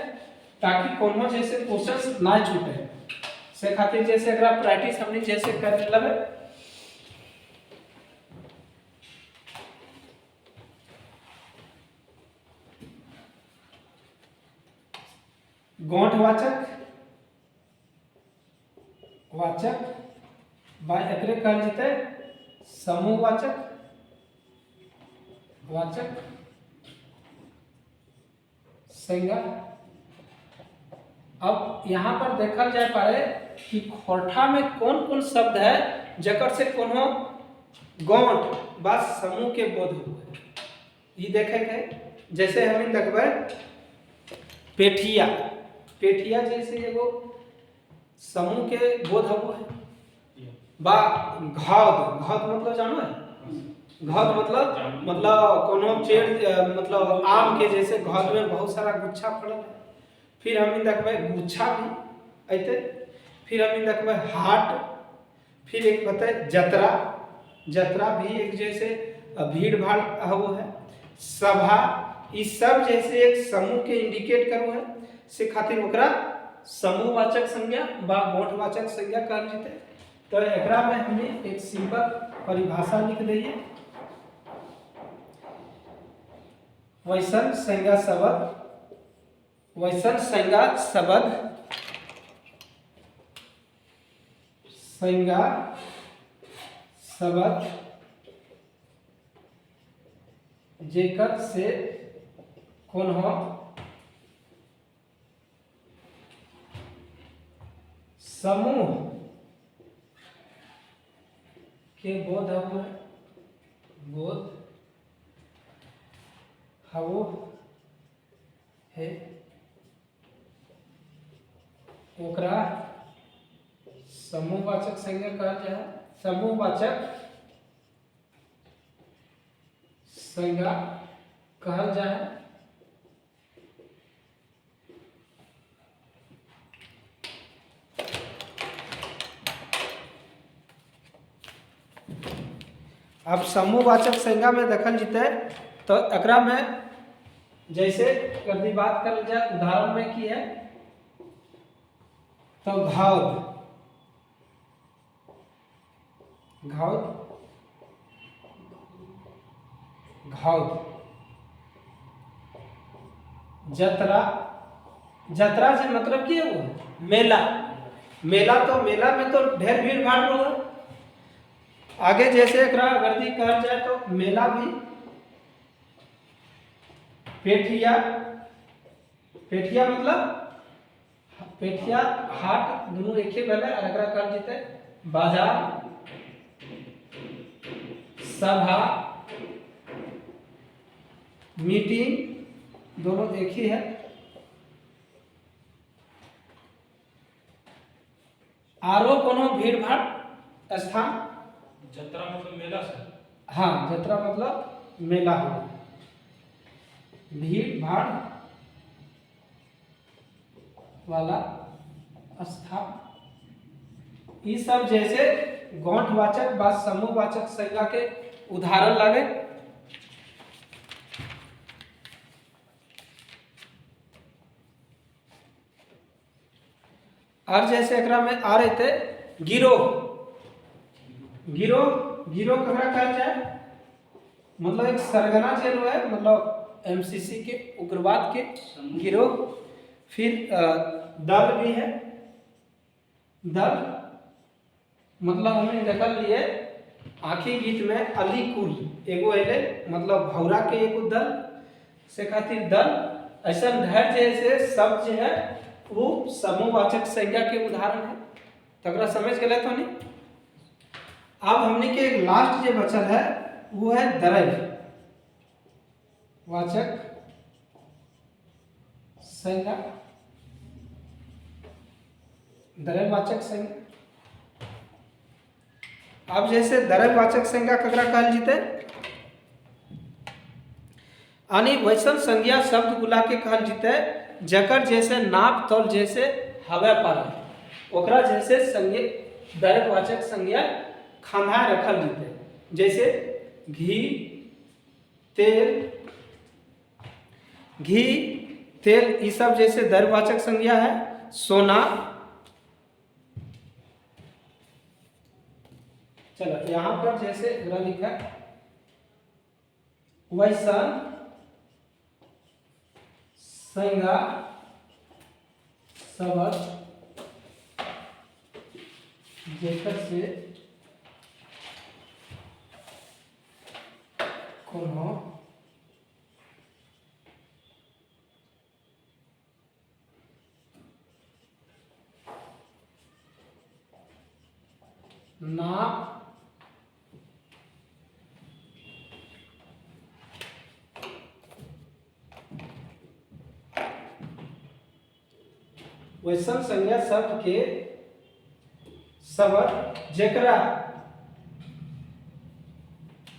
ताकि कोनो जैसे क्वेश्चंस ना छूटे से खातिर जैसे अगर प्रैक्टिस हमने जैसे कर लेबे। गोठवाचक वाचक बा एकरे कहल जते समूहवाचक वाचक संज्ञा। अब यहाँ पर देखल जाए पारे कि खोरठा में कौन कौन शब्द है जकर से कोनो गोठ बा समूह के बोध हुए, ये देखे के। जैसे हम देखबे पेठिया, पेठिया जैसे एगो समूह के बोध हुआ है। बा घौद, घौद मतलब जानो है, घौद मतलब कोनो पेड़ मतलब आम के जैसे घौद में बहुत सारा गुच्छा फड़ल है। फिर हम देखबे गुच्छा भी ऐते। फिर हम देखबे हाट। फिर एक बताए जतरा, जतरा भी एक जैसे भीड़ भाड़ हो है। सभा, इस सब जैसे एक समूह के इंडिकेट करो है से खातिर ओकरा समूहवाचक संज्ञा बा गोठवाचक संज्ञा कहल जते। तो एकरा में हमने एक सिंपल परिभाषा लिख दिए। वैसन संज्ञा शब्द, वैसन संज्ञा शब्द संज्ञा शब्द जेकर से कोनो समूह के बोध हवुए, बोध हवो है, ओकरा समूहवाचक संज्ञा कहल जाए। समूहवाचक संज्ञा कहल जाए। अब समूहवाचक संज्ञा में देखल जीते तो एकरा में जैसे यदि बात करल जाए उदाहरण में की है तो घौद, घौद, घौद, जतरा, जतरा से मतलब की है वो मेला, मेला तो मेला में तो ढेर भीड़ भाड़ होगा। आगे जैसे एकरा वर्दी कहल जाए तो मेला भी, पेठिया, पेठिया मतलब पेठिया हाट दोनों एक ही भेले और एकरा कहल जेते बाजार, सभा, मीटिंग दोनों एक ही है। आरो कोनो भीड़ भाड़ स्थान, जतरा मतलब मेला से, हाँ जतरा मतलब मेला हो, भीड़ भाड़ वाला स्थान, ये सब जैसे गौठवाचक व समूहवाचक संज्ञा के उदाहरण लगे। और जैसे एकरा में आ रहे थे गिरोह, गिरोह, गिरोह ककरा कहल जाए, मतलब एक सरगना जेल है, मतलब एमसीसी के उग्रवाद के गिरोह। फिर दल भी है, दल मतलब हमने देखल लिए आखिरी गीत में अली कुल एगो अले, मतलब भौरा के एगो दल से खातिर दल। ऐसा ढेर जैसे शब्द जो है वो समूहवाचक संज्ञा के उदाहरण है। तकरा समझ गए तो नहीं। अब हमने के एक लास्ट जो बचल है वो है द्रव्य वाचक संज्ञा, द्रव्यवाचक संज्ञा। अब जैसे द्रव्यवाचक संज्ञा ककरा कहल जीते, यानी वैसन संज्ञा शब्द गुला के कहल जीते जकर जैसे नाप तौल जैसे हवा पर ओकरा जैसे संज्ञा द्रव्यवाचक संज्ञा खाना रखल जीते। जैसे घी, तेल, घी, तेल, ये सब जैसे द्रव्यवाचक संज्ञा है। सोना, चलो यहां पर जैसे लिखा वैसन संज्ञा शब्द जेकर से कोनो नाप, वैसन संज्ञा शब्द के शब्द जेकरा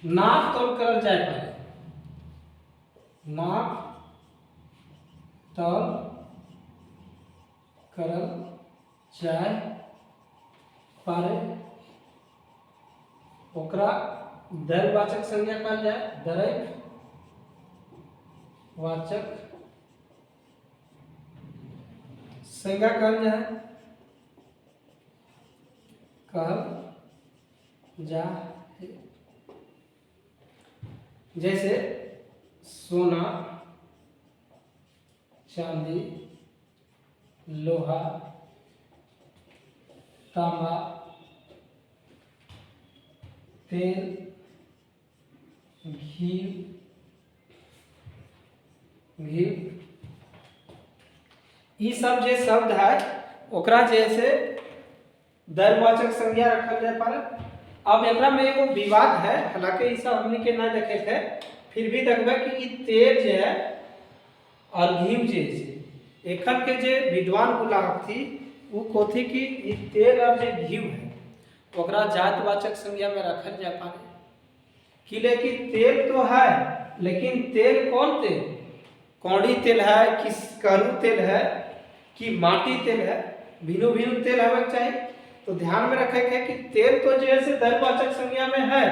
नाप तौल करल जाए पारे, नाप तौल करल जाए पारे ओकरा द्रव्यवाचक संज्ञा कहल जाए। द्रव्यवाचक संज्ञा कहल जाए, कहल जा। जैसे सोना, चांदी, लोहा, तांबा, तेल, घी, घी, ये सब जे शब्द है ओकरा जैसे दैर्घ्यवाचक संज्ञा रखल जाए पारे। अब एकरा में एगो विवाद है, हालांकि ई सब हमनी के ना देखे थे, फिर भी देखबे कि ई तेल जे है और घी जे छै एखन के जे विद्वान गुलाब थी वो कोथी की ई तेल और जे घी है ओकरा जातवाचक संज्ञा में रखल जाए पारे कि लेकिन तेल तो है, लेकिन तेल कौन तेल, कौड़ी तेल है कि करू तेल है कि माटी तेल है, भिन्न भिन्न तेल होना चाहिए। तो ध्यान में रखे है कि तेल तो जो है से दैर्घ्यवाचक संज्ञा में है,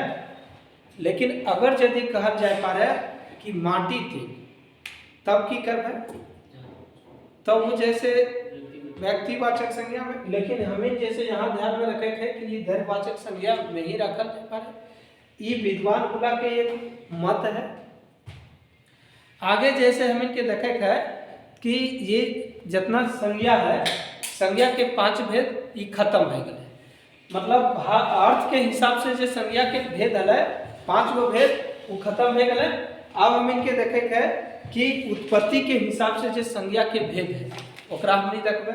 लेकिन अगर यदि कहल जाए पारे कि माटी तेल तब की करबे, तब वो जैसे व्यक्तिवाचक संज्ञा में, लेकिन हमें जैसे यहाँ ध्यान में रखे है कि ये दैर्घ्यवाचक संज्ञा में ही रखल जाए पारे। ये विद्वान कुला के एक मत है। आगे जैसे हम इनके देखे है कि ये जितना संज्ञा है, संज्ञा के 5 भेद ये खत्म हो गए, मतलब अर्थ के हिसाब से जो संज्ञा के भेद है 5 गो भेद वो खत्म हो गए। अब हम इनके देखे है कि उत्पत्ति के हिसाब से जो संज्ञा के भेद है ओकरा हमनी देखबे।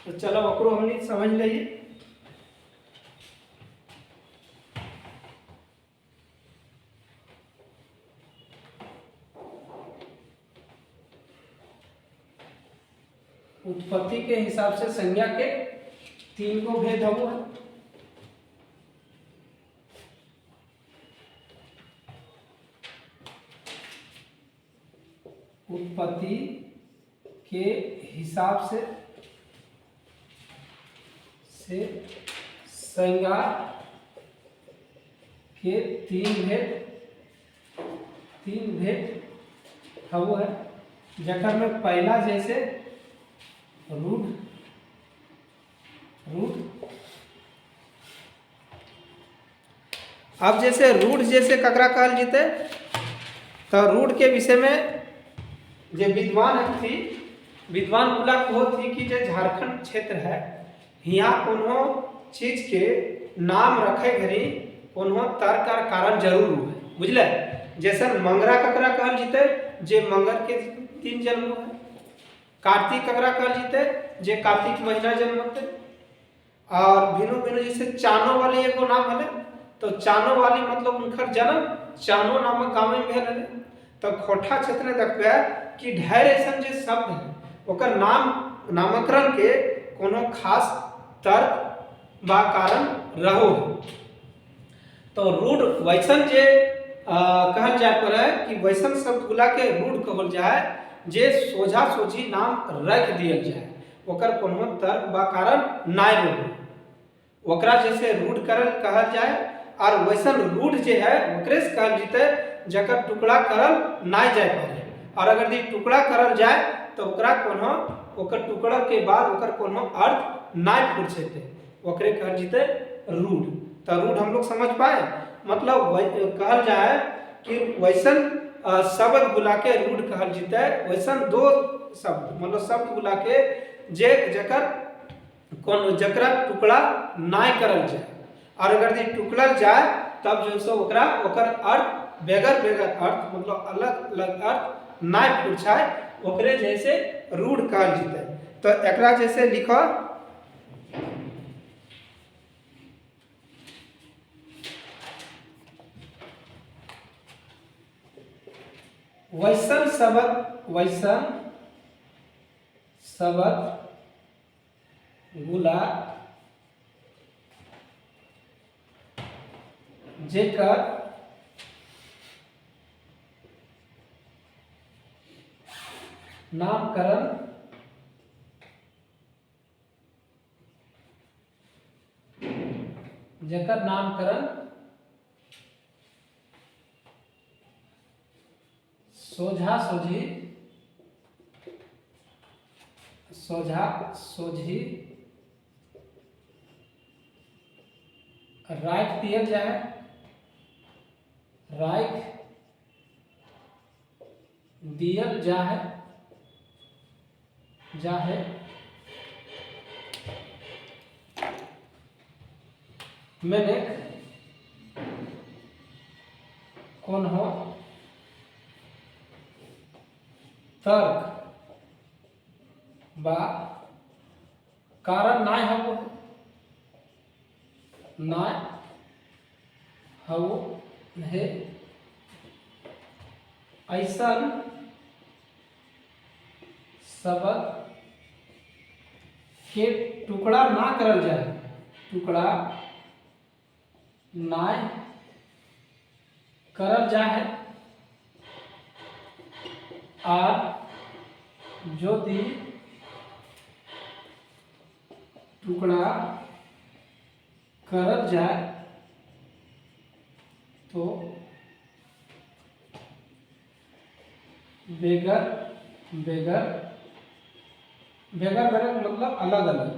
तो चलो ओकरो हमनी समझ लीजिए। उत्पत्ति के हिसाब से संज्ञा के 3 गो भेद है। उत्पत्ति के हिसाब से संज्ञा के 3 भेद है, जकर में पहला जैसे रूढ़ अब जैसे रूढ़ जैसे ककरा कहल जीते, तो रूढ़ के विषय में जो विद्वान थी, विद्वान बोला को थी कि जो झारखंड क्षेत्र है यहाँ कोनो चीज के नाम रखे घड़ी कोनो तर्क और कारण जरूर हुए, बुझले। जैसे मंगरा ककरा कहल जीते, जे मंगर के 3 जन्म है। कार्तिक ककरा कहल जीते, जे कार्तिक महीना जन्म होते। और भिन्न भिन्न जैसे चानो वाली एगो नाम है, तो चानो वाली मतलब उनकर जन्म चानो नामक गाँव में भेल है। तो खोटा क्षेत्र में देखबे कि ढेर ऐसा जो शब्द है ओकर नामकरण के कोनो खास तर्क बा कारण रहो। तो रूढ़ वैसन जे कहल जाए पर है कि वैसन शब्द गुला के रूढ़ कहल जाए जे सोझा सोझी नाम रख दिया जाए, ओकर कोनो तर्क बा कारण नाय रहो, ओकरा जैसे रूढ़ करल कहल जाए। और वैसन रूढ़ जे है ओकरे से कहल जीते जकर टुकड़ा करल नाय जाए पाए। और अगर यदि टुकड़ा करल जाए तो ओकरा कोनो ओकर टुकड़ा के बाद ओकर कोनो अर्थ नाय फूट सकते, ओकरे कहल जीते रूढ़। तो रूढ़ हम लोग समझ पाए, मतलब कहल जाए कि वैसन शब्द बुला के रूढ़ कहल जीते, वैसन 2 शब्द मतलब शब्द बुला के जे जकर कोनो जकरा टुकड़ा नाय करल जाए। और अगर यदि टुकड़ल जाए तब जो सो ओकरा ओकर अर्थ बेगर अर्थ मतलब अलग अलग अर्थ नाय पूछाए, ओकरे जैसे रूढ़ कहल जीते। तो एकरा जैसे लिखो वैसन शब्द गुला जेकर नामकरण सोझा सोझी राख दिया जाए मैंने कौन हो तर्क बा कारण नाय हो, नाय हऊ है ऐसन शब्द के टुकड़ा ना करल जाए, टुकड़ा नाय करल जाए और जो दी टुकड़ा करल जाए तो बेगर बेगर बेगर बेगर मतलब अलग अलग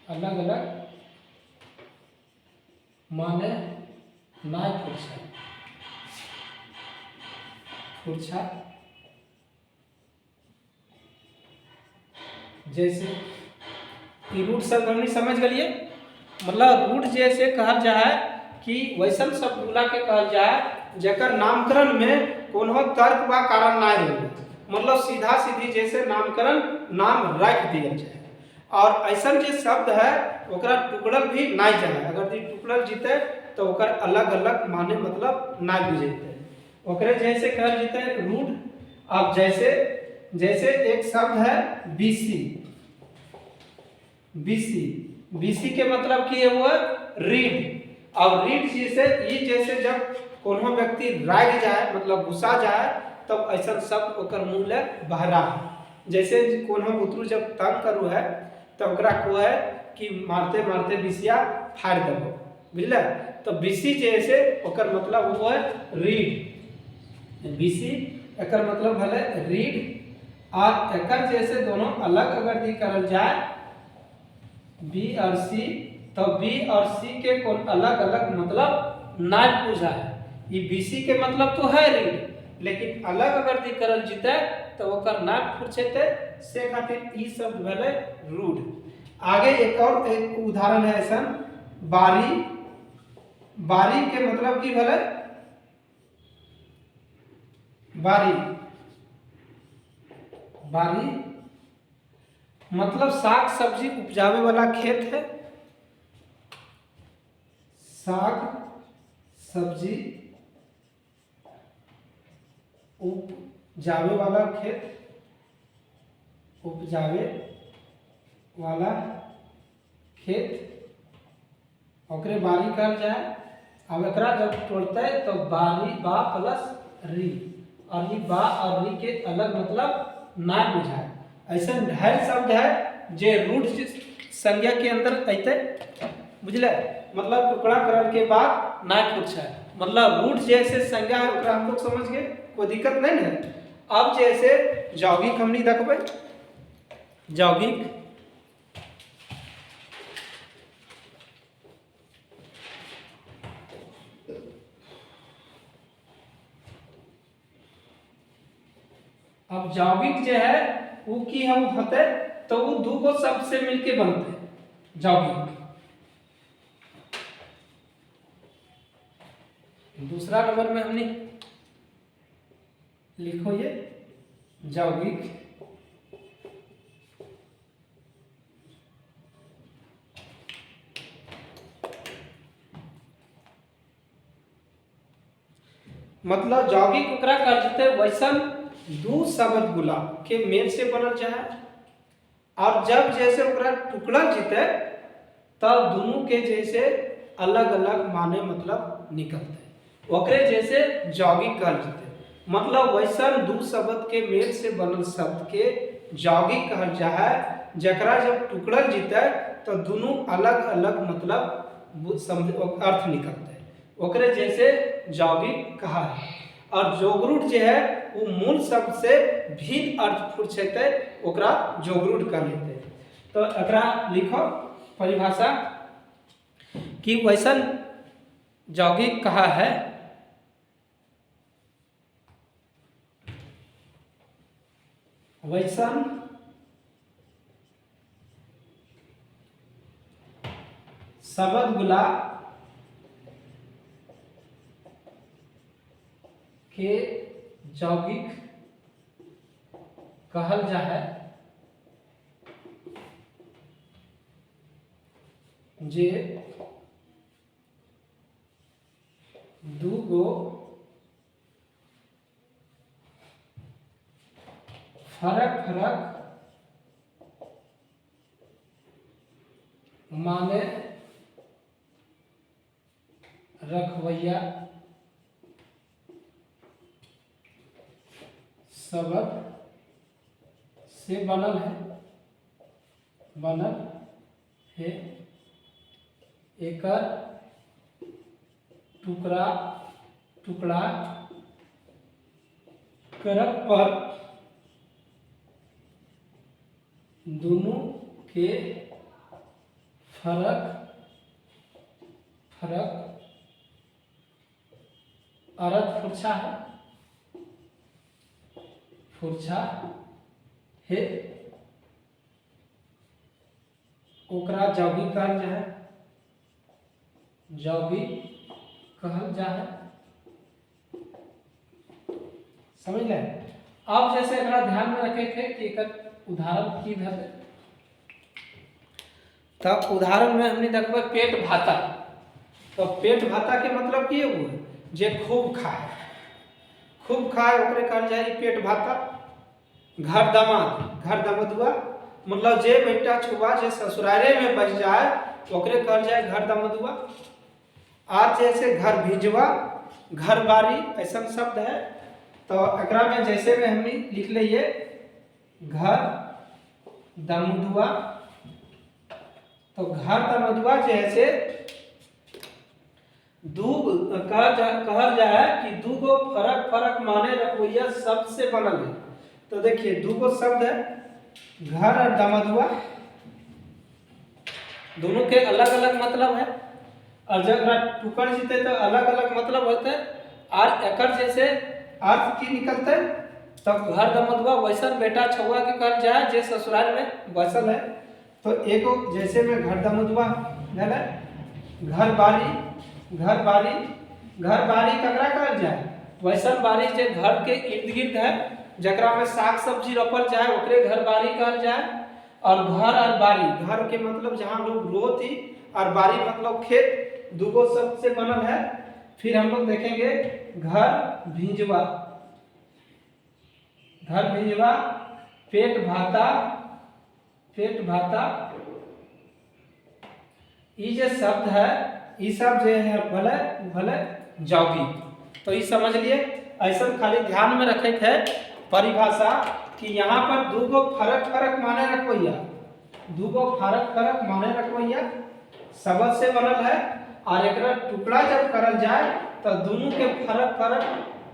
अलग अलग माने नाय फुरछा फुरछा जैसे रूट शब्द हमने समझ गलिए, मतलब रूट जैसे कहल जाए कि वैसन शब्द बोला के कहल जाए जेकर नामकरण में कोनो तर्क व कारण ना हो, मतलब सीधा सीधी जैसे नामकरण नाम रख दिया जाए और ऐसा जो शब्द है ओकरा टुकड़ल भी ना जाए, अगर दी टुकड़ल जीते तो ओकर अलग अलग माने मतलब ना बुझेते, ओकरे जैसे कहल जीते रूट। अब जैसे जैसे एक शब्द है बीसी, बीसी बीसी के मतलब की है वो रीढ़। अब रीढ़ जैसे ये जैसे जब कोनो व्यक्ति राग जाए मतलब गुस्सा जाए तब ऐसा शब्द ओकर मुंह ले बहरा, जैसे कोनो बुतरू जब तंग करू है तब ओकरा को है कि मारते मारते बिसिया फाड़ देबो, बुझल। तो बीसी जैसे ओकर मतलब वो है रीढ़, बीसी एकर मतलब भले रीढ़ और एकर जैसे दोनों अलग अगर दी करल जाए बी और सी, तो बी और सी के कौन अलग अलग मतलब ना पूछा है, ये बीसी के मतलब तो है रीढ़ लेकिन अलग अगर दी करल जीते तो ओकर ना पूछेते से खातिर ई शब्द भले रूढ़। आगे एक और एक उदाहरण है ऐसा बारी, बारी के मतलब की भले बारी, बारी मतलब साग सब्जी उपजावे वाला खेत है, साग सब्जी उपजावे वाला खेत, उपजावे वाला खेत ओकरे बारी कहल जाए। अब एकरा जब तोड़ते तो बारी बा प्लस री और ये बा और री के अलग मतलब ना बुझाए, ऐसा ढेर शब्द है जे रूट संज्ञा के अंदर अते, बुझले। मतलब टुकड़ा करल के बाद ना पूछा है, मतलब रूट जैसे संज्ञा है ओकरा हम लोग समझ गए, कोई दिक्कत नहीं है। अब जैसे यौगिक हमनी देखबे, यौगिक अब यौगिक जो है वो की हम होते तो वो दो को शब्द से मिलके बनते हैं यौगिक। दूसरा नंबर में हमने लिखो ये यौगिक मतलब यौगिक ओकरा कहल जते वैसन दो शब्द गुला के मेल से बनल जाए और जब जैसे ओकरा टुकड़ा जीते तब दोनों के जैसे अलग अलग माने मतलब निकलते ओकरे जैसे यौगिक कहल जते, मतलब वैसन दो शब्द के मेल से बनल शब्द के यौगिक कहल जाए, जकरा जब टुकड़ा जीते तो दोनों अलग अलग मतलब अर्थ निकलते ओकरे जैसे यौगिक कहा है। और जोगरूट जो है वो मूल शब्द से भिन्न अर्थ पूछते ओकरा जोगरूट कर लेते। तो एकरा लिखो परिभाषा कि वैसन यौगिक कहा है वैसन शब्द गुला के यौगिक कहल जाए जे दूगो फरक फरक माने रखवैया शब्द से बनल है एकर टुकड़ा करब पर दोनों के फरक अर्थ फुरछा है ओकरा यौगिक कहल जा है। समझ लें। अब जैसे एकरा ध्यान में रखे थे कि एक उदाहरण की है, तब उदाहरण में हमने देखबे पेट भाता। तो पेट भाता के मतलब की हुआ जे खूब खाए ओकरे कहल जाए पेट भाता। घर दमदुआ मतलब जे बेटा छुआ जे ससुरारे में बच जाए ओकरे कहल जाए घर दमदुआ। आज जैसे घर भिजवा घर बारी ऐसा शब्द है। तो एकरा में जैसे में हमने लिख लिए घर दमदुआ। तो घर दमदुआ जैसे कहल जाए कि दूगो फरक माने रखवैया शब्द से बनल है। तो देखिए दूगो शब्द है घर और दमदुआ, दोनों के अलग अलग मतलब है और जब टुकड़ जीते तो अलग अलग मतलब होते और एकर जैसे अर्थ की निकलते तब घर दमदुआ वैसा बेटा छुआ के कहल जाए जे ससुराल में बसल है। तो एगो जैसे में घर दमदुआ घर बारी ककरा कहल जाए वैसा बारी जे घर के इर्द गिर्द है जकरा में साग सब्जी रोपल जाए ओकरे घर बारी कहल जाए। और घर और बारी, घर के मतलब जहाँ लोग रोत ही और बारी मतलब खेत, दूगो शब्द से बनल है। फिर हम लोग देखेंगे घर भिजवा पेट भाता ये जो शब्द है ये सब जो है भले यौगिक। तो ये समझ लिए। ऐसा खाली ध्यान में रखे थे परिभाषा कि यहाँ पर दूगो फरक माने रखवैया शब्द से बनल है और एक टुकड़ा जब करल जाए तो दोनों के फरक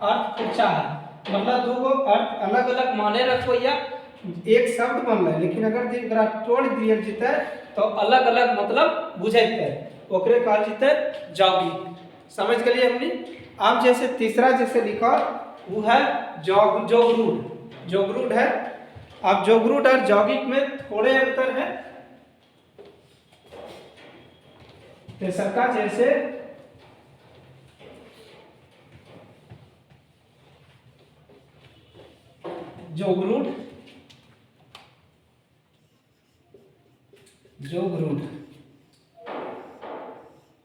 अर्थ पूछा है। मतलब दूगो अर्थ अलग अलग माने रखवैया एक शब्द बनल है, लेकिन अगर एकरा तोड़ दिया जीते तो अलग अलग मतलब बुझेते ओकरे कहल जीते यौगिक। समझ गए हमने। अब जैसे तीसरा जैसे लिखा वो है जोगरूढ़ है। अब जोगरूढ़ और यौगिक में थोड़े अंतर है। तेसर का जैसे जोगरूढ़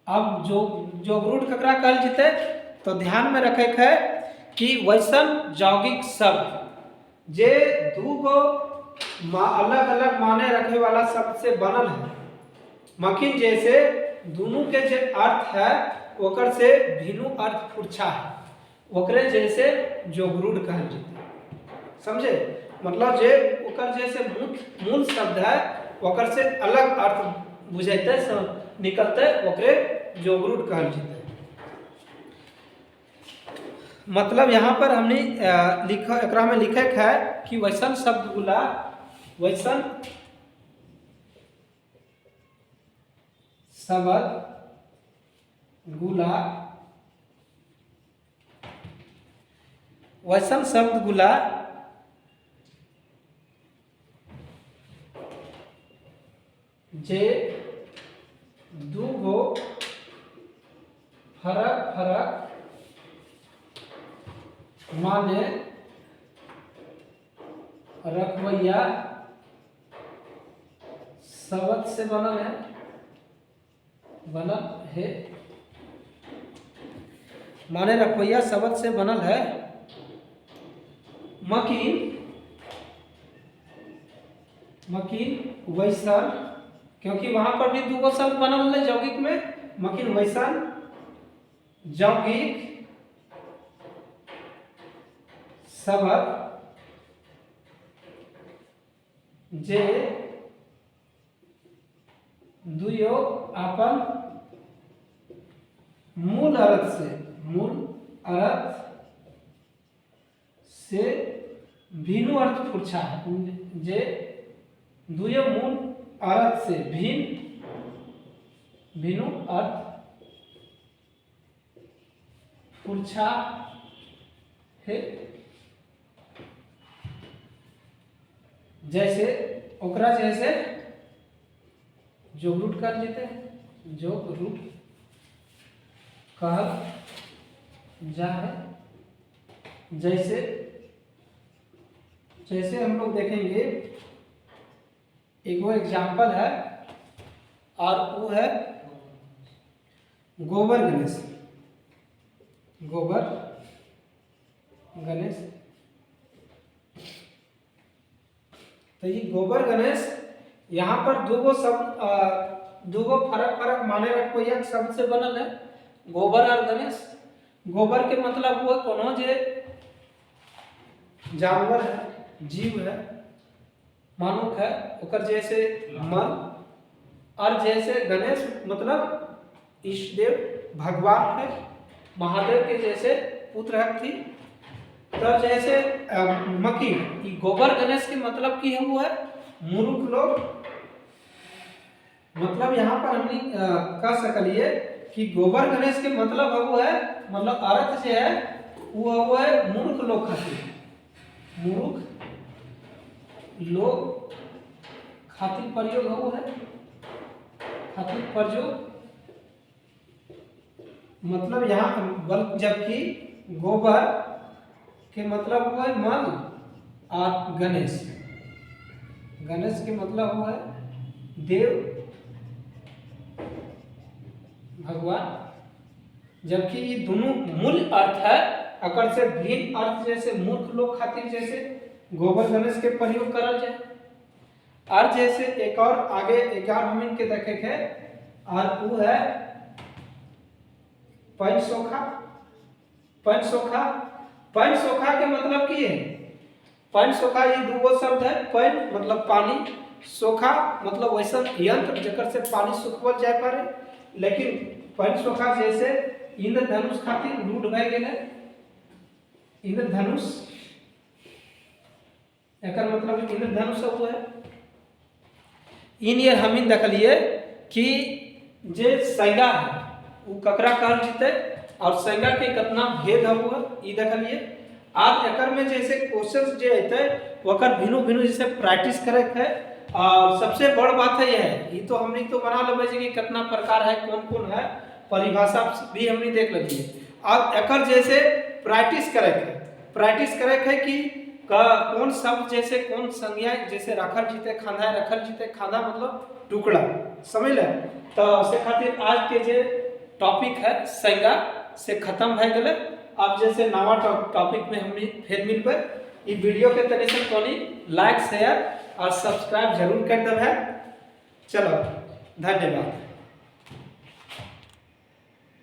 अब जोगरूढ़ ककरा कहल जीते तो ध्यान में रखे है कि वैसन यौगिक शब्द जे दूगो अलग अलग माने रखे वाला शब्द से बनल है, मकिन जैसे दोनों के जे अर्थ है ओकर से भिन्न अर्थ फुरछा है ओकरे जैसे जोगरूढ़ कहल जीते। समझे। मतलब जे ओकर जैसे मूल शब्द है ओकर से अलग अर्थ बुझेते निकलते ओकरे जोगरूढ़ कहल जीते। मतलब यहाँ पर हमने एकरा में लिखे है कि वैसन शब्द गुला वैसन शब्द गुला जे दूगो फरक माने रखवैया शब्द से बनल है बनल है, माने रखवैया शब्द से बनल है। मकीन, मकीन वैसन, क्योंकि वहां पर भी दूगो शब्द बनल है यौगिक में, मकीन वैसन यौगिक शब्द जे दुयो अपन मूल अर्थ से भिन्न अर्थ पुरछा है, जे दुयो मूल अर्थ से भिन्न अर्थ पुरछा है। जैसे ओकरा जैसे जोगरूट कर लेते हैं, जोगरूट कहल जा है। जैसे जैसे हम लोग देखेंगे, एक वो एग्जाम्पल है और वो है गोबर गणेश। गोबर गणेश, तो ये गोबर गणेश यहाँ पर दूगो शब्द, दूगो फरक माने रखवैया शब्द से बनल है, गोबर और गणेश। गोबर के मतलब हुआ कोनो जे जानवर है, जीव है, मानुक है, ओकर जैसे मल, और जैसे गणेश मतलब इष्ट देव भगवान है, महादेव के जैसे पुत्र थी। तो जैसे मकीन, ई गोबर गणेश के मतलब की है वो है मूर्ख लोग। मतलब यहाँ पर हमने कह सकलिए कि गोबर गणेश के मतलब वो है, मतलब अर्थ जो है वो है मूर्ख लोग खातिर, मूर्ख लोग खातिर प्रयोग हो है, खातिर प्रयोग मतलब यहाँ, जबकि गोबर के मतलब हुआ है मल, और गणेश, गणेश के मतलब हुआ है देव भगवान। जबकि ये दोनों मूल अर्थ है, अगर से भिन्न अर्थ जैसे मूर्ख लोग खातिर जैसे गोबर गणेश के प्रयोग करल जाए। और जैसे एक और आगे 11 हम इनके देखे थे, और वो है पंचसोखा। पंचसोखा, पंचसोखा के मतलब की है, पंचसोखा ये दूगो शब्द है। पंच मतलब पानी, सोखा मतलब वैसा यंत्र जकर से पानी सुखवल जाए पारे। लेकिन पंचसोखा जैसे इंद्रधनुष खातिर रूट भय गेले, इंद्रधनुष एकर मतलब इंद्रधनुष हुआ है। इन ये हम देखलिए कि जे संज्ञा है वो ककरा कहल जीते, और संज्ञा के कितना भेद हुआ ये देखलिए। आज एकर में जैसे क्वेश्चन जो अते वकर भिन्न भिन्न जैसे प्रैक्टिस करे है। और सबसे बड़ बात है यह, ये तो हमने तो बना लेबे कि कितना प्रकार है, कौन कौन है, परिभाषा भी हमने देख लीजिए। अब एकर जैसे प्रैक्टिस करे है कि कौन शब्द जैसे कौन संज्ञा जैसे रखल जीते, खाना रखल जीते, खाना मतलब टुकड़ा, समझ ले। तो से खातिर आज के जे टॉपिक है संज्ञा से खत्म है गले। अब जैसे नवा टॉपिक में हमने फिर मिलबे। ई वीडियो के तनी से कोनी लाइक शेयर और सब्सक्राइब जरूर कर देबे। चलो धन्यवाद।